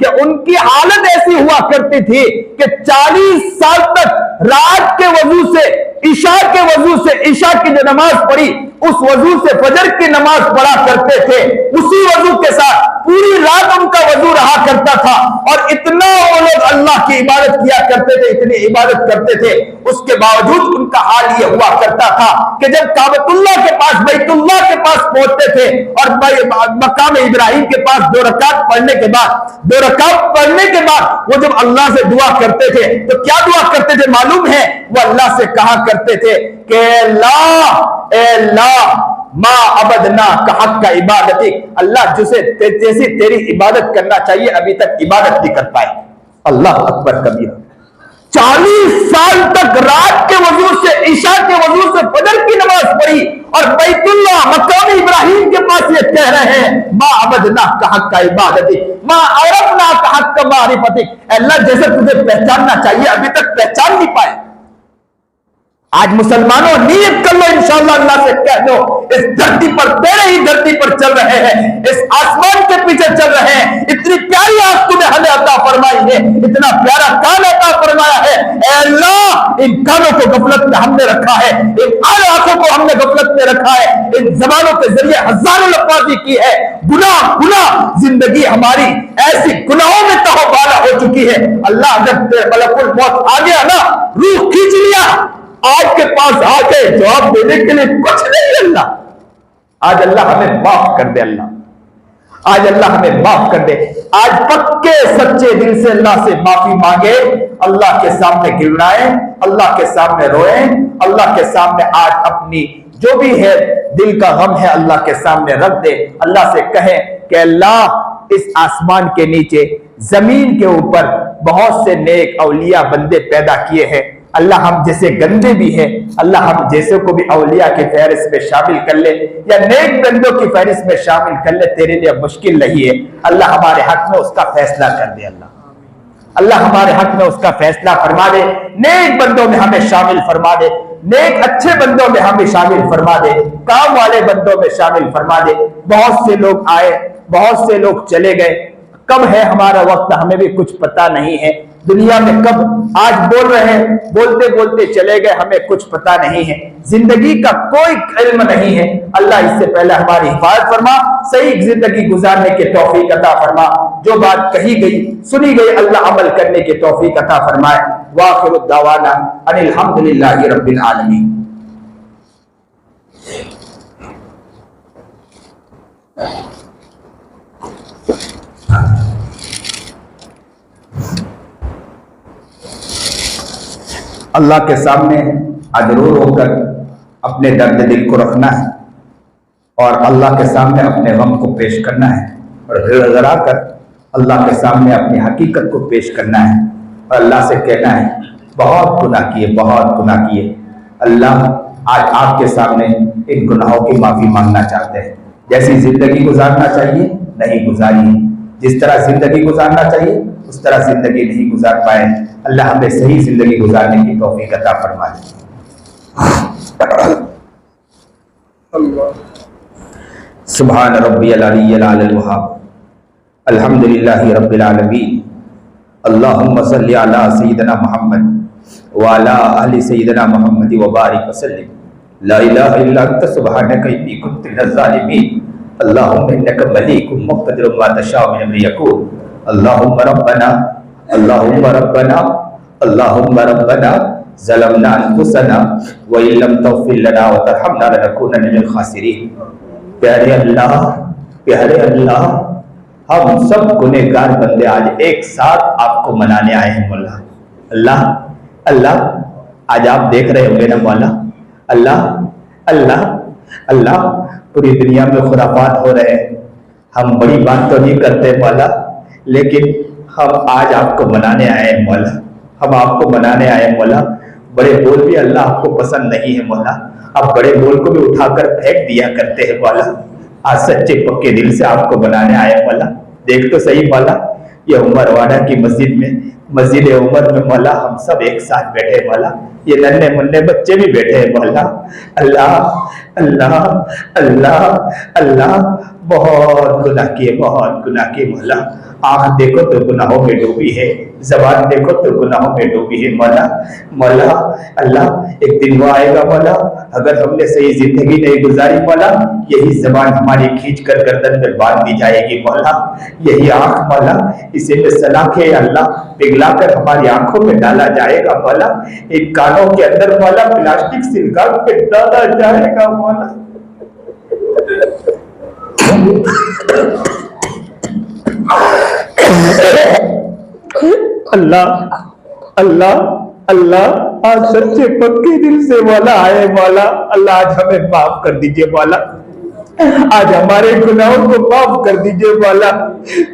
कि उनकी हालत ऐसी हुआ करती थी कि 40 साल तक रात के वजू से, ईशा के वजू से, ईशा की जो नमाज पढ़ी उस वजू से फजर की नमाज पढ़ा करते थे। उसी वजू के साथ पूरी रात उनका वजू रहा करता था और इतना वो लोग अल्लाह की इबादत किया करते थे, इतनी इबादत करते थे। उसके बावजूद उनका हाल ये हुआ करता था कि जब काबतुल्लाह के पास, बैतुल्लाह के पास पहुंचते थे और मकाम इब्राहिम के पास 2 रकात पढ़ने के बाद वो जब अल्लाह से दुआ करते थे तो क्या दुआ करते थे मालूम है? वो अल्लाह से कहा करते थे कि अल्लाह मा अबदना का हक का इबादती, अल्लाह जैसी तेरी इबादत करना चाहिए अभी तक इबादत नहीं कर पाए। अल्लाह अकबर कबीर। 40 साल तक रात के वजू से, ईशा के वजू से फजर की नमाज पढ़ी और बैतुल्लाह मकाम इब्राहिम के पास ये कह रहे हैं, माँ अबदना का हक का इबादती, माँ अरफना का हक का मारिफती। अल्लाह जैसे तुझे पहचानना चाहिए अभी तक पहचान नहीं पाए। आज मुसलमानों नियत कर लो, इंशाअल्लाह अल्लाह से कह दो, इस धरती पर, तेरे ही धरती पर चल रहे हैं, इस आसमान के पीछे चल रहे हैं। इतनी प्यारी आंख तूने हमें अता फरमाई है, इतना प्यारा कान अता फरमाया है। ऐ अल्लाह, इन कानों को गफलत में हमने रखा है, इन आंखों को हमने गफलत में रखा है, इन जबानों के जरिए हजारों लफ्ज़ी की है, गुनाह गुनाह, जिंदगी हमारी ऐसी गुनाहों में तहबाला हो चुकी है। अल्लाह जब मलकुल मौत आ गया ना, रूह खींच लिया, आज के पास आके जवाब देने के लिए कुछ नहीं। अल्लाह आज अल्लाह हमें माफ कर दे, अल्लाह आज अल्लाह हमें माफ कर दे। आज पक्के सच्चे दिल से अल्लाह से माफी मांगे, अल्लाह के सामने गिड़ाए, अल्लाह के सामने रोए, अल्लाह के सामने आज अपनी जो भी है दिल का गम है अल्लाह के सामने रख दे। अल्लाह से कहे कि अल्लाह इस आसमान के नीचे, जमीन के ऊपर बहुत से नेक औलिया बंदे पैदा किए हैं। अल्लाह हम जैसे गंदे भी हैं, अल्लाह हम जैसे को भी औलिया की फहरिस्त में शामिल कर ले या नेक बंदों की फहरिस्त में शामिल कर ले, तेरे लिए मुश्किल नहीं है। अल्लाह हमारे हक में उसका फैसला कर दे, अल्लाह हमारे हक में उसका फैसला फरमा दे, नेक बंदों में हमें शामिल फरमा दे, नेक अच्छे बंदों में हमें शामिल फरमा दे, काम वाले बंदों में शामिल फरमा दे। बहुत से लोग आए, बहुत से लोग चले गए, कब है हमारा वक्त हमें भी कुछ पता नहीं है। दुनिया में कब आज बोल रहे हैं, बोलते बोलते चले गए, हमें कुछ पता नहीं है, जिंदगी का कोई इल्म नहीं है। अल्लाह इससे पहले हमारी हिफाजत फरमा, सही जिंदगी गुजारने के तौफीक अता फरमा, जो बात कही गई सुनी गई अल्लाह अमल करने के तौफीक अता फरमाए। वाखिरु दावाना अनिल हम्दुलिल्लाहि रब्बिल आलमीन। अल्लाह के सामने आज रो रो कर अपने दर्द दिल को रखना है और अल्लाह के सामने अपने गम को पेश करना है और गिड़गिड़ा कर अल्लाह के सामने अपनी हकीकत को पेश करना है और अल्लाह से कहना है, बहुत गुनाह किए, बहुत गुनाह किए। अल्लाह आज आपके सामने इन गुनाहों की माफी मांगना चाहते हैं। जैसी जिंदगी गुजारना चाहिए नहीं गुजारी, जिस तरह जिंदगी गुजारना चाहिए उस तरह जिंदगी नहीं गुजार पाए। अल्लाह हमें सही जिंदगी गुजारने की तौफीक अता फरमाए। सुभान रब्बियल अलिय्यिल वहाब, अल्हम्दुलिल्लाहि रब्बिल आलमीन, अल्लाहुम्मा सल्लि अला सय्यिदिना मुहम्मद व अला आलि सय्यिदिना मुहम्मद व बारिक वसल्लिम। ला इलाहा इल्ला अंता सुब्हानका इन्नी कुन्तु मिनज़ ज़ालिमीन। अल्लाहुम्मा इन्नका मलीकुम मुक़्तदिरुम मा तशाअ मिन अम्रि यकून। अल्लाहुम्मा रब्बना अल्लाहुम्मा रब्बना अल्लाहुम्मा रब्बना ज़लमना अनफुसना व इन लम तग़फिर लना व तरहमना लनकूनन्ना मिनल ख़ासिरीन। प्यारे अल्लाह, प्यारे अल्लाह, हम सब गुनहगार बंदे आज एक साथ आपको मनाने आए हैं मौला। अल्लाह अल्लाह आज आप देख रहे होंगे ना मौला। अल्लाह अल्लाह अल्लाह, पूरी दुनिया में खुराफात हो रहे हैं, हम बड़ी बात तो नहीं करते मौला, लेकिन हम आज आपको मनाने आए हैं मौला, हम आपको मनाने आए हैं मौला। बड़े बोल भी अल्लाह आपको पसंद नहीं है मौला, आप बड़े बोल को भी उठाकर फेंक दिया करते हैं मौला। आज सच्चे पक्के दिल से आपको बनाने आया मौला। देख तो सही मौला, ये उमरवाड़ा की मस्जिद में, मस्जिद उमर में मौला हम सब एक साथ बैठे मौला, ये नन्हे मुन्ने बच्चे भी बैठे हैं मौला। अल्लाह अल्लाह अल्लाह अल्लाह, बहुत गुनाह किए, बहुत गुनाह किए मौला। आँख देखो तो गुनाहों में डूबी है, ज़बान देखो तो गुनाहों में डूबी है मौला। मौला अल्लाह एक दिन वो आएगा मौला, अगर हमने सही जिंदगी नहीं गुजारी मौला, यही ज़बान हमारी खींच कर गर्दन में बांध दी जाएगी मौला। यही आँख मौला, इसे में सलाखे अल्लाह पिघला कर हमारी आंखों में डाला जाएगा मौला। इन कानों के अंदर मौला प्लास्टिक सिलका पे डाला जाएगा मौला। अल्लाह अल्लाह अल्लाह, आज सच्चे पक्के दिल से मौला आए मौला। अल्लाह आज हमें माफ कर दीजिए मौला, आज हमारे गुनाहों को माफ कर दीजिए मौला।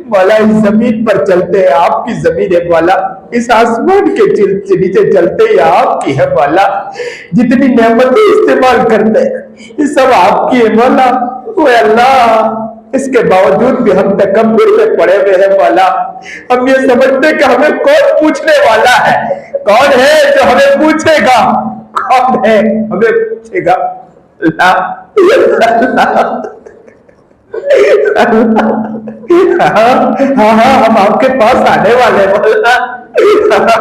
मौला इस जमीन पर चलते हैं, आपकी जमीन है मौला, इस आसमान के नीचे चलते ही आपकी है मौला। जितनी नेमतें इस्तेमाल करते हैं ये सब आपकी है मौला। वो अल्लाह, इसके बावजूद भी हम तकब्बुर में पड़े हुए हैं मौला। हम ये समझते कि हमें कौन पूछने वाला है, कौन है जो हमें पूछेगा, कौन है हमें पूछेगा। हाँ, हम आपके पास आने वाले मौला,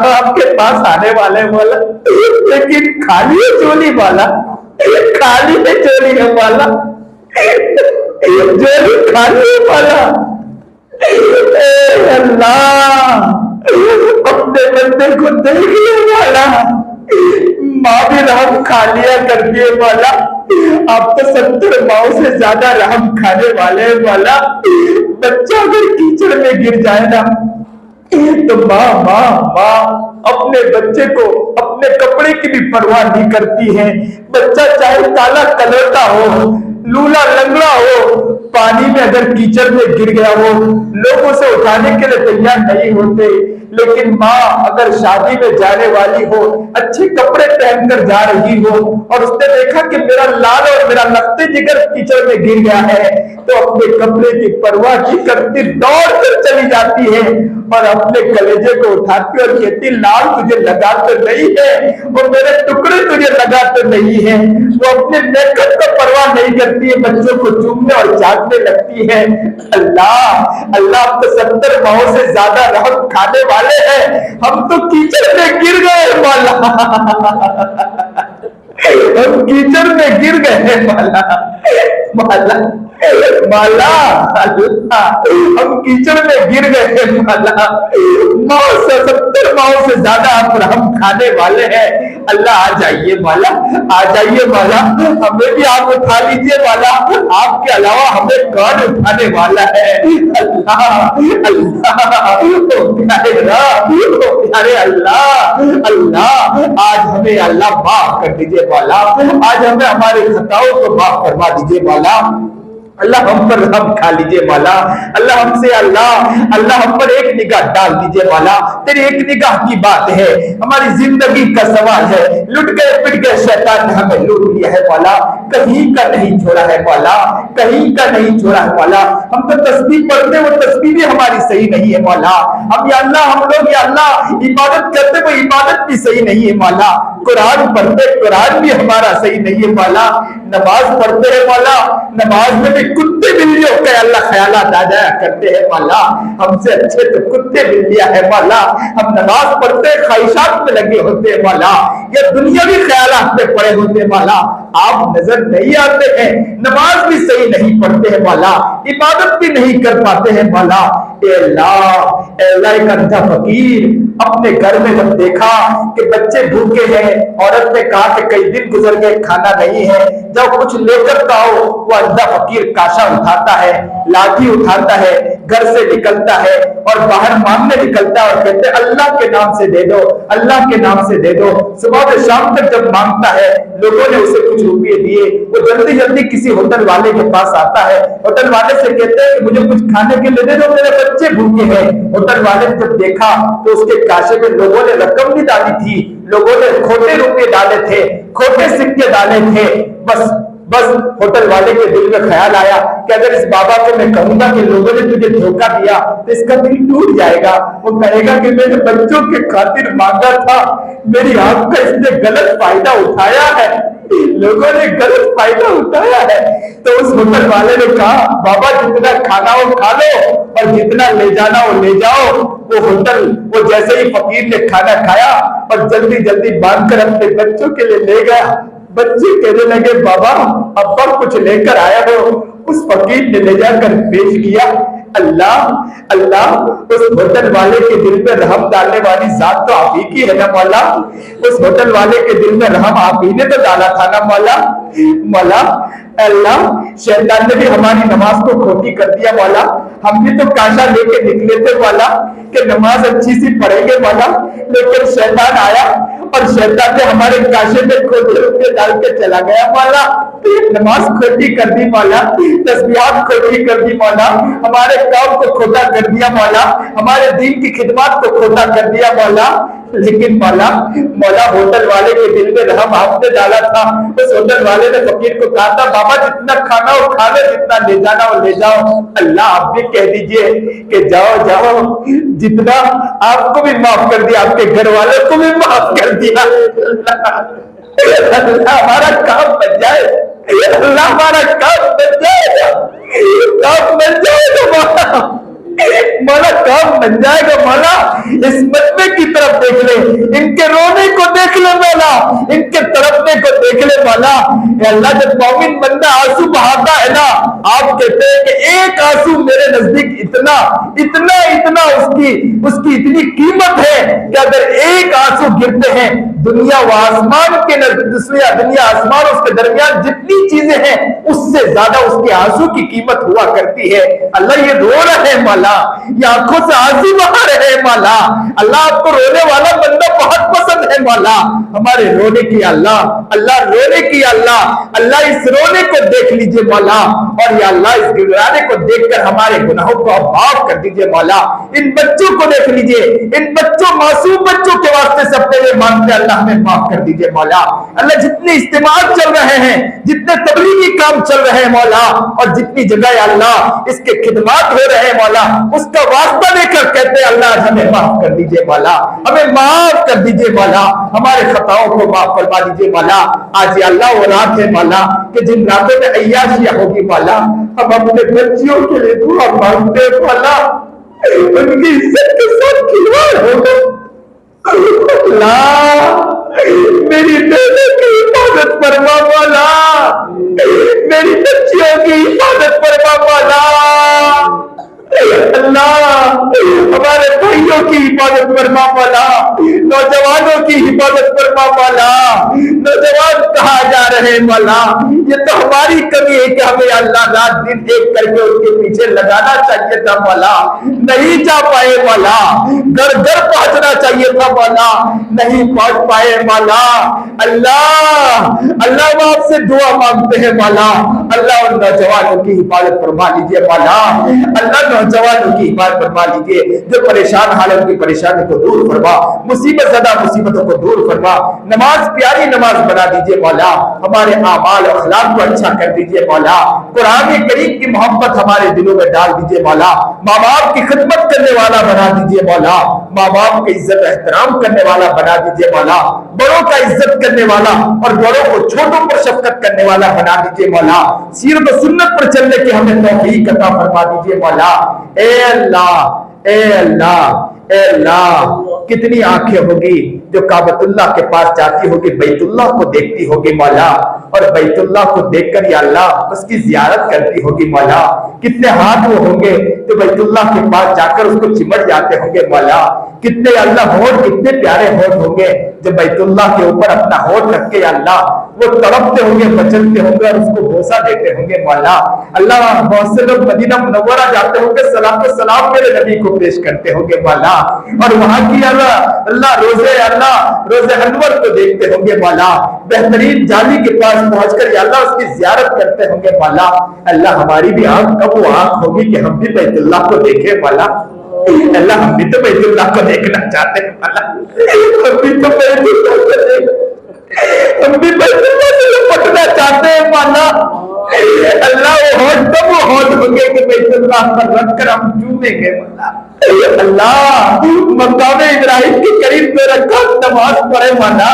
आपके पास आने वाले मौला, लेकिन खाली है चोली वाला, खाली है चोली है वाला, चोली खाली वाला। अल्लाह, अपने बंदे को देख ले वाला, माँ भी रहम खा लिया कर दिए वाला। आप तो 70 माओ से ज्यादा रहम खाने वाले वाला। बच्चा अगर कीचड़ में गिर जाए ना तो माँ अपने बच्चे को अपने कपड़े की भी परवाह नहीं करती है। बच्चा चाहे काला कलरता हो, लूला लंगड़ा हो, पानी में अगर कीचड़ में गिर गया हो, लोग उसे उठाने के लिए तैयार नहीं होते। लेकिन माँ अगर शादी में जाने वाली हो, अच्छे कपड़े पहनकर जा रही हो और उसने देखा कि मेरा लाल और मेरा लखते जिगर कीचड़ में गिर गया है, तो अपने कपड़े की परवाह नहीं करती, दौड़ कर चली जाती है और अपने कलेजे को उठाती और कहती लाल तुझे लगा तो नहीं है, वो मेरे टुकड़े तुझे लगा तो नहीं है। वो अपने मेकअप का परवाह नहीं करती है, बच्चों को चूमने और चाटने लगती है। अल्लाह अल्लाह, आप तो 70 माओ से ज्यादा रहम खाने वाले हैं, हम तो कीचड़ में गिर गए माला, हम कीचड़ में गिर गए माला, माला माला, अल्लाह हम कीचड़ में गिर गए माला। 70 माओ से ज्यादा आप रहम खाने वाले हैं। अल्लाह आ जाइए माला, आ जाइए माला, हमें भी आप उठा लीजिए माला, आपके अलावा हमें कौन उठाने वाला है। अल्लाह अल्लाह, प्यारे अल्लाह, अल्लाह आज हमें अल्लाह माफ कर दीजिए माला, आज हमें हमारे खताओं को माफ करवा दीजिए माला। अल्लाह हम पर रहम खा लीजिए माला। अल्लाह हमसे अल्लाह हम पर एक निगाह डाल दीजिए माला। तेरी एक निगाह की बात है, हमारी जिंदगी का सवाल है। लुट गए पिट गए, शैतान ने हमें लूट लिया है माला, कहीं का नहीं छोड़ा है माला, कहीं का नहीं छोड़ा है माला। हम तो तस्बीह पढ़ते, वो तस्बीह भी हमारी सही नहीं है मौला। हम या अल्लाह, हम लोग या अल्लाह इबादत करते, वो इबादत भी सही नहीं है मौला। कुरान पढ़ते, कुरान भी हमारा सही नहीं है मौला। नमाज पढ़ते हैं मौला, नमाज में भी कुत्ते बिल्लियों के अल्लाह ख्यालात आ जाया करते हैं मौला। हमसे अच्छे तो कुत्ते बिल्लियां है मौला। हम नमाज पढ़ते ख्वाहिशात में लगे होते हैं मौला, या दुनियावी ख्यालात में पड़े होते हैं मौला। आप नजर नहीं आते हैं, नमाज भी सही नहीं पढ़ते हैं मौला, इबादत भी नहीं कर पाते हैं मौला। अल्लाह एक अंधा फकीर अपने घर में जब देखा कि बच्चे भूखे हैं, औरत ने कहा कि कई दिन गुजर गए, खाना नहीं है, जब कुछ लेकर तो आओ। वो अंधा फकीर काशा उठाता है, लाठी उठाता है, घर से निकलता है और बाहर मांगने निकलता है और कहते हैं अल्लाह के नाम से दे दो, अल्लाह के नाम से दे दो। सुबह से शाम तक जब मांगता है, लोगों ने उसे कुछ रुपये दिए, वो जल्दी जल्दी किसी होटल वाले के पास आता है। होटल वाले से कहते हैं कि मुझे कुछ खाने के लिए दे दो, मेरे बच्चे भूखे हैं। होटल वाले ने जब देखा तो उसके काशे में लोगों ने रकम नहीं डाली थी, लोगों ने खोटे रुपये डाले थे, खोटे सिक्के डाले थे। बस होटल वाले के दिल में ख्याल आया कि अगर इस बाबा को मैं कहूंगा कि लोगों ने तुझे धोखा दिया तो इसका दिल टूट जाएगा। वो कहेगा कि मैंने बच्चों के खातिर मांगा था, मेरी आंख का इसने गलत फायदा उठाया है, लोगों ने गलत फायदा उठाया है। तो उस होटल वाले ने कहा बाबा जितना खाना हो खा लो और जितना ले जाना हो ले जाओ। वो होटल, वो जैसे ही फकीर ने खाना खाया और जल्दी जल्दी बांध कर अपने बच्चों के लिए ले गया। बच्चे कहने लगे बाबा अब्बा कुछ लेकर आया हो। उस फकीर ने ले जाकर पेश किया। अल्लाह अल्लाह, उस होटल वाले के दिल में रहम डालने वाली जात तो आप ही की है ना मौला। उस होटल वाले के दिल में रहम आप ही ने तो डाला था ना मौला। मौला अल्लाह शैतान ने भी हमारी नमाज को खोटी कर दिया मौला। हम भी तो काशा लेके निकले थे मौला कि नमाज अच्छी सी पढ़ेंगे मौला, लेकिन शैतान आया और शैतान ने हमारे काशे में खोटे डाल के चला गया मौला। नमाज खोटी कर दी मौला, तस्बीहात खोटी कर दी मौला, हमारे काम को खोटा कर दिया मौला, हमारे दीन की खिदमत को खोटा कर दिया मौला। लेकिन मौला होटल वाले के दिल में रहम आपने डाला था। उस होटल वाले ने फकीर को कहा था बाबा जितना खाना हो खा लो, जितना ले जाना हो ले जाओ। अल्लाह आप भी कह दीजिए कि जाओ जाओ, जितना आपको भी माफ कर दिया, आपके घर वालों को भी माफ कर दिया। अल्लाह हमारा काम बन जाए, अल्लाह हमारा काम बन जाएगा, काम बन जाएगा मौला, काम बन जाएगा मौला। इस मजमे की तरफ देख ले, इनके रोने को देख ले मौला, इनके तड़पने को देख ले मौला। अल्लाह जब मोमिन बंदा आंसू बहाता है ना, आप कहते हैं कि एक आंसू मेरे नजदीक इतना इतना इतना उसकी इतनी कीमत है कि अगर एक आंसू गिरते हैं दुनिया व आसमान के दुनिया आसमान उसके दरमियान जितनी चीजें हैं उससे ज्यादा उसके आंसू की कीमत हुआ करती है। अल्लाह ये रो रहे हैं मौला, ये आंखों से आंसू बहा रहे हैं मौला। अल्लाह आपको रोने वाला बंदा बहुत पसंद है मौला। हमारे रोने की अल्लाह, अल्लाह रोने की अल्लाह, अल्लाह इस रोने को देख लीजिए मौला, और या अल्लाह इस गिड़गिड़ाने को देखकर हमारे गुनाहों को माफ कर दीजिए मौला। इन बच्चों को देख लीजिए, इन बच्चों मासूम बच्चों के वास्ते से अपने लिए मांगते अल्लाह हमें माफ कर दीजिए मौला। अल्लाह जितने इस्तेमाल चल रहे हैं, जितने तबलीगी काम चल रहे हैं मौला, और जितनी जगह अल्लाह इसके खिदमत हो रहे हैं मौला, उसका वास्ता लेकर कहते हैं अल्लाह हमें माफ कर दीजिए मौला, हमें माफ कर दीजिए मौला, हमारे खताओं को माफ करवा दीजिए मौला। आज ये अल्लाह वो रात है मौला कि जिन रातों में अय्याशियां होगी मौला, हम अपने बच्चियों के लिए दुआ मांगते हैं मौला, उनकी इज्जत के साथ खिलवाड़ होगा। अल्लाह मेरी बेटे की हिफाजत फरमा मौला, मेरी बच्चियों की हिफाजत फरमा मौला। अल्लाह हमारे भाइयों की हिफाजत फरमा मौला, नौजवानों की हिफाजत फरमा मौला। नौजवान कहाँ जा रहे हैं मौला, ये तो हमारी कमी है कि हमें अल्लाह रात दिन एक करके उनके पीछे लगाना चाहिए था मौला, नहीं जा पाए मौला। घर घर पहुंचना चाहिए था मौला, नहीं पहुंच पाए मौला। अल्लाह अल्लाह आपसे दुआ मांगते हैं मौला, अल्लाह उन नौजवानों की हिफाजत फरमा लीजिए मौला, अल्लाह नौजवानों की हिफाजत फरमा लीजिए, जो परेशान हालत की परेशानी को दूर फरमा, मुसीबत ज़दा मुसीबतों को दूर फरमा। नमाज प्यारी नमाज बना दीजिए मौला, हमारे आमाल और अखलाक को अच्छा कर दीजिए मौला। कुरान करीम की मोहब्बत हमारे दिलों में डाल दीजिए मौला। माँ बाप की खिदमत करने वाला बना दीजिए मौला, माँ बाप की इज्जत एहतराम करने वाला बना दीजिए मौला। बड़ों का इज्जत करने वाला और बड़ों को छोटों पर शफकत करने वाला बना दीजिए मौला। सीरत और सुन्नत पर चलने की हमें तौफीक अता फरमा दीजिए मौला। ए अल्लाह, ए अल्लाह, ए अल्लाह, कितनी आंखें होगी जो काबतुल्लाह के पास जाती होगी, बैतुल्लाह को देखती होगी मौला, और बैतुल्लाह को देखकर या अल्लाह उसकी जियारत करती होगी मौला। कितने हाथ वो होंगे जो बैतुल्लाह के पास जाकर उसको चिमट जाते होंगे मौला। कितने अल्लाह होठ, कितने प्यारे होठ होंगे जो बैतुल्लाह के ऊपर अपना होठ रख के अल्लाह वो तड़पते होंगे, मचलते होंगे और उसको भोसा देते होंगे मौला। अल्लाह बहुत से लोग मदीना मुनव्वरा जाते होंगे, सलाम सलाम मेरे नबी को पेश करते होंगे मौला, और वहां की अल्लाह रोजे अनवर को देखते होंगे मौला। बेहतरीन जाली के पास पहुंचकर अल्लाह उसकी जियारत करते होंगे मौला। अल्लाह हमारी भी आंख कब वो आंख होगी कि हम भी बैतुल्लाह को देखें मौला। अल्लाह हम भी तो बैतुल्लाह को देखना चाहते हैं मौला, हम भी तो बैतुल्लाह को हम भी बैतुल्लाह से लपटना चाहते हैं मौला। अल्लाह वो होठ होंगे कि बैतुल्लाह पर रख कर हम चूमेंगे मौला। अल्लाह मकाम इब्राहिम के करीब में रखा नमाज पढ़े मौला।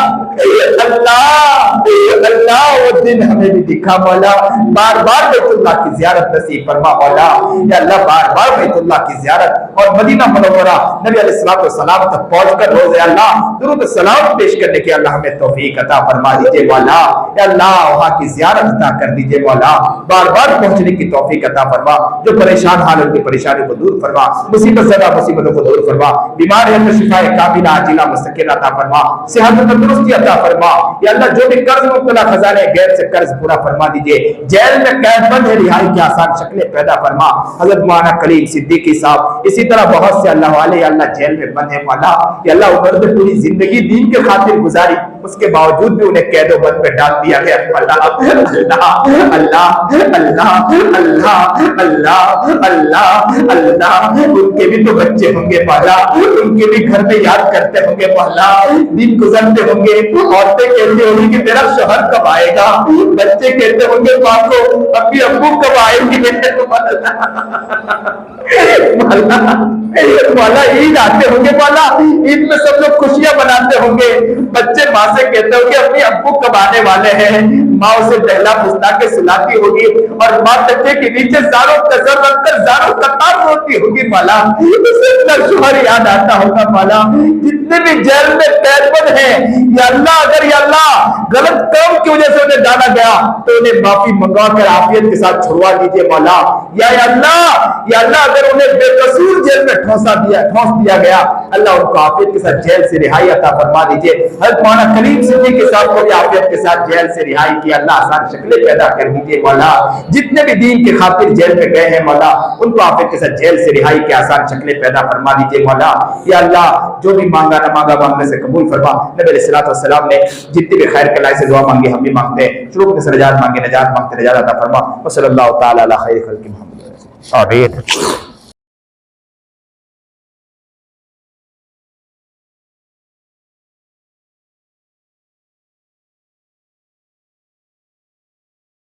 अल्लाह वो दिन हमें भी दिखा मौला, बार बार बैतुल्लाह की जियारत नसीब फरमा मौला। या अल्लाह बार बार बैतुल्लाह की जियारत और मदीना मुनव्वरा नबी अलैहिस्सलाम तक पहुंचकर रोज़े अल्लाह दुरूद सलाम पेश करने की अल्लाह हमें तौफीक अता फरमा दीजिए मौला। या अल्लाह वहां की जियारत अता कर दीजिए मौला, बार बार पहुंचने की तौफीक अता फरमा। जो परेशान हाल उनकी परेशानी को दूर फरमा, मुसीबत ज़दा मुसीबतों को दूर फरमा, बीमार है तो शिफाए कामिला आजिला मुस्तकिल अता फरमा, सेहत और तंदुरुस्ती अता फरमा। या अल्लाह जो भी कर्ज मुब्तला खजाने गैर से कर्ज पूरा फरमा दीजिए, जेल में कैदबंद है रिहाई की आसान शक्लें पैदा फरमा। हजरत मौलाना कलीम सिद्दीकी साहब, इसी तरह बहुत से अल्लाह वाले अल्लाह जेल में बंद है मौला, या अल्लाह उन्होंने पूरी जिंदगी दीन के खातिर गुजारी, उसके बावजूद भी उन्हें कैदो बंद में डाल दिया गया। अल्लाह अल्लाह अल्लाह अल्लाह अल्लाह अल्लाह अल्लाह, उनके भी तो बच्चे होंगे मौला, उनके भी घर में याद करते होंगे मौला, दिन गुजरते होंगे, औरतें कहती होंगी कि मेरा शौहर कब आएगा, बच्चे कहते होंगे माँ को अभी अब्बू कब आएंगे। मौला ईद आते होंगे मौला, ईद में सब लोग खुशियां मनाते होंगे, बच्चे माँ से कहते होंगे अपनी अब्बू कब आने वाले हैं, माँ उसे पहला पुस्ता के सुलाती होगी और माँ बच्चे के नीचे जारों कसर रखकर जारों कतार रोती होगी मौला, उसे अपना शौहर याद आता होगा मौला। जितने भी जेल में कैदबंद है या अल्लाह, अगर या अल्लाह गलत काम की वजह से उन्हें डाला गया तो उन्हें माफी मंगवा कर आफियत के साथ छुड़वा दीजिए मौला। या अल्लाह अगर उन्हें बेकसूर जेल में ठोंस दिया गया, अल्लाह उनको आफियत के साथ जेल से रिहाई अता फरमा दीजिए। हज़रत मौलाना कलीम सिद्दीकी के साथ को भी आफियत के साथ जेल से रिहाई की अल्लाह आसान शक्लें पैदा कर दीजिए मौला। जितने भी दीन के खातिर जेल में गए हैं मौला, उनको आफियत के साथ जेल से रिहाई की आसान शक्लें पैदा फरमा दीजिए मौला। या अल्लाह जो भी मांगा न मांगा मांगने से कबूल फरमा। नबी अलैहिस्सलातु वस्सलाम ने जितनी भी खैर कलाई से दुआ मांगी हम भी मांगते हैं, शुरू में से नजात मांगे नजात मांगते नजात अता फरमा। सल्लल्लाहु तआला अला खैर खल्क़ि मुहम्मद। आमीन।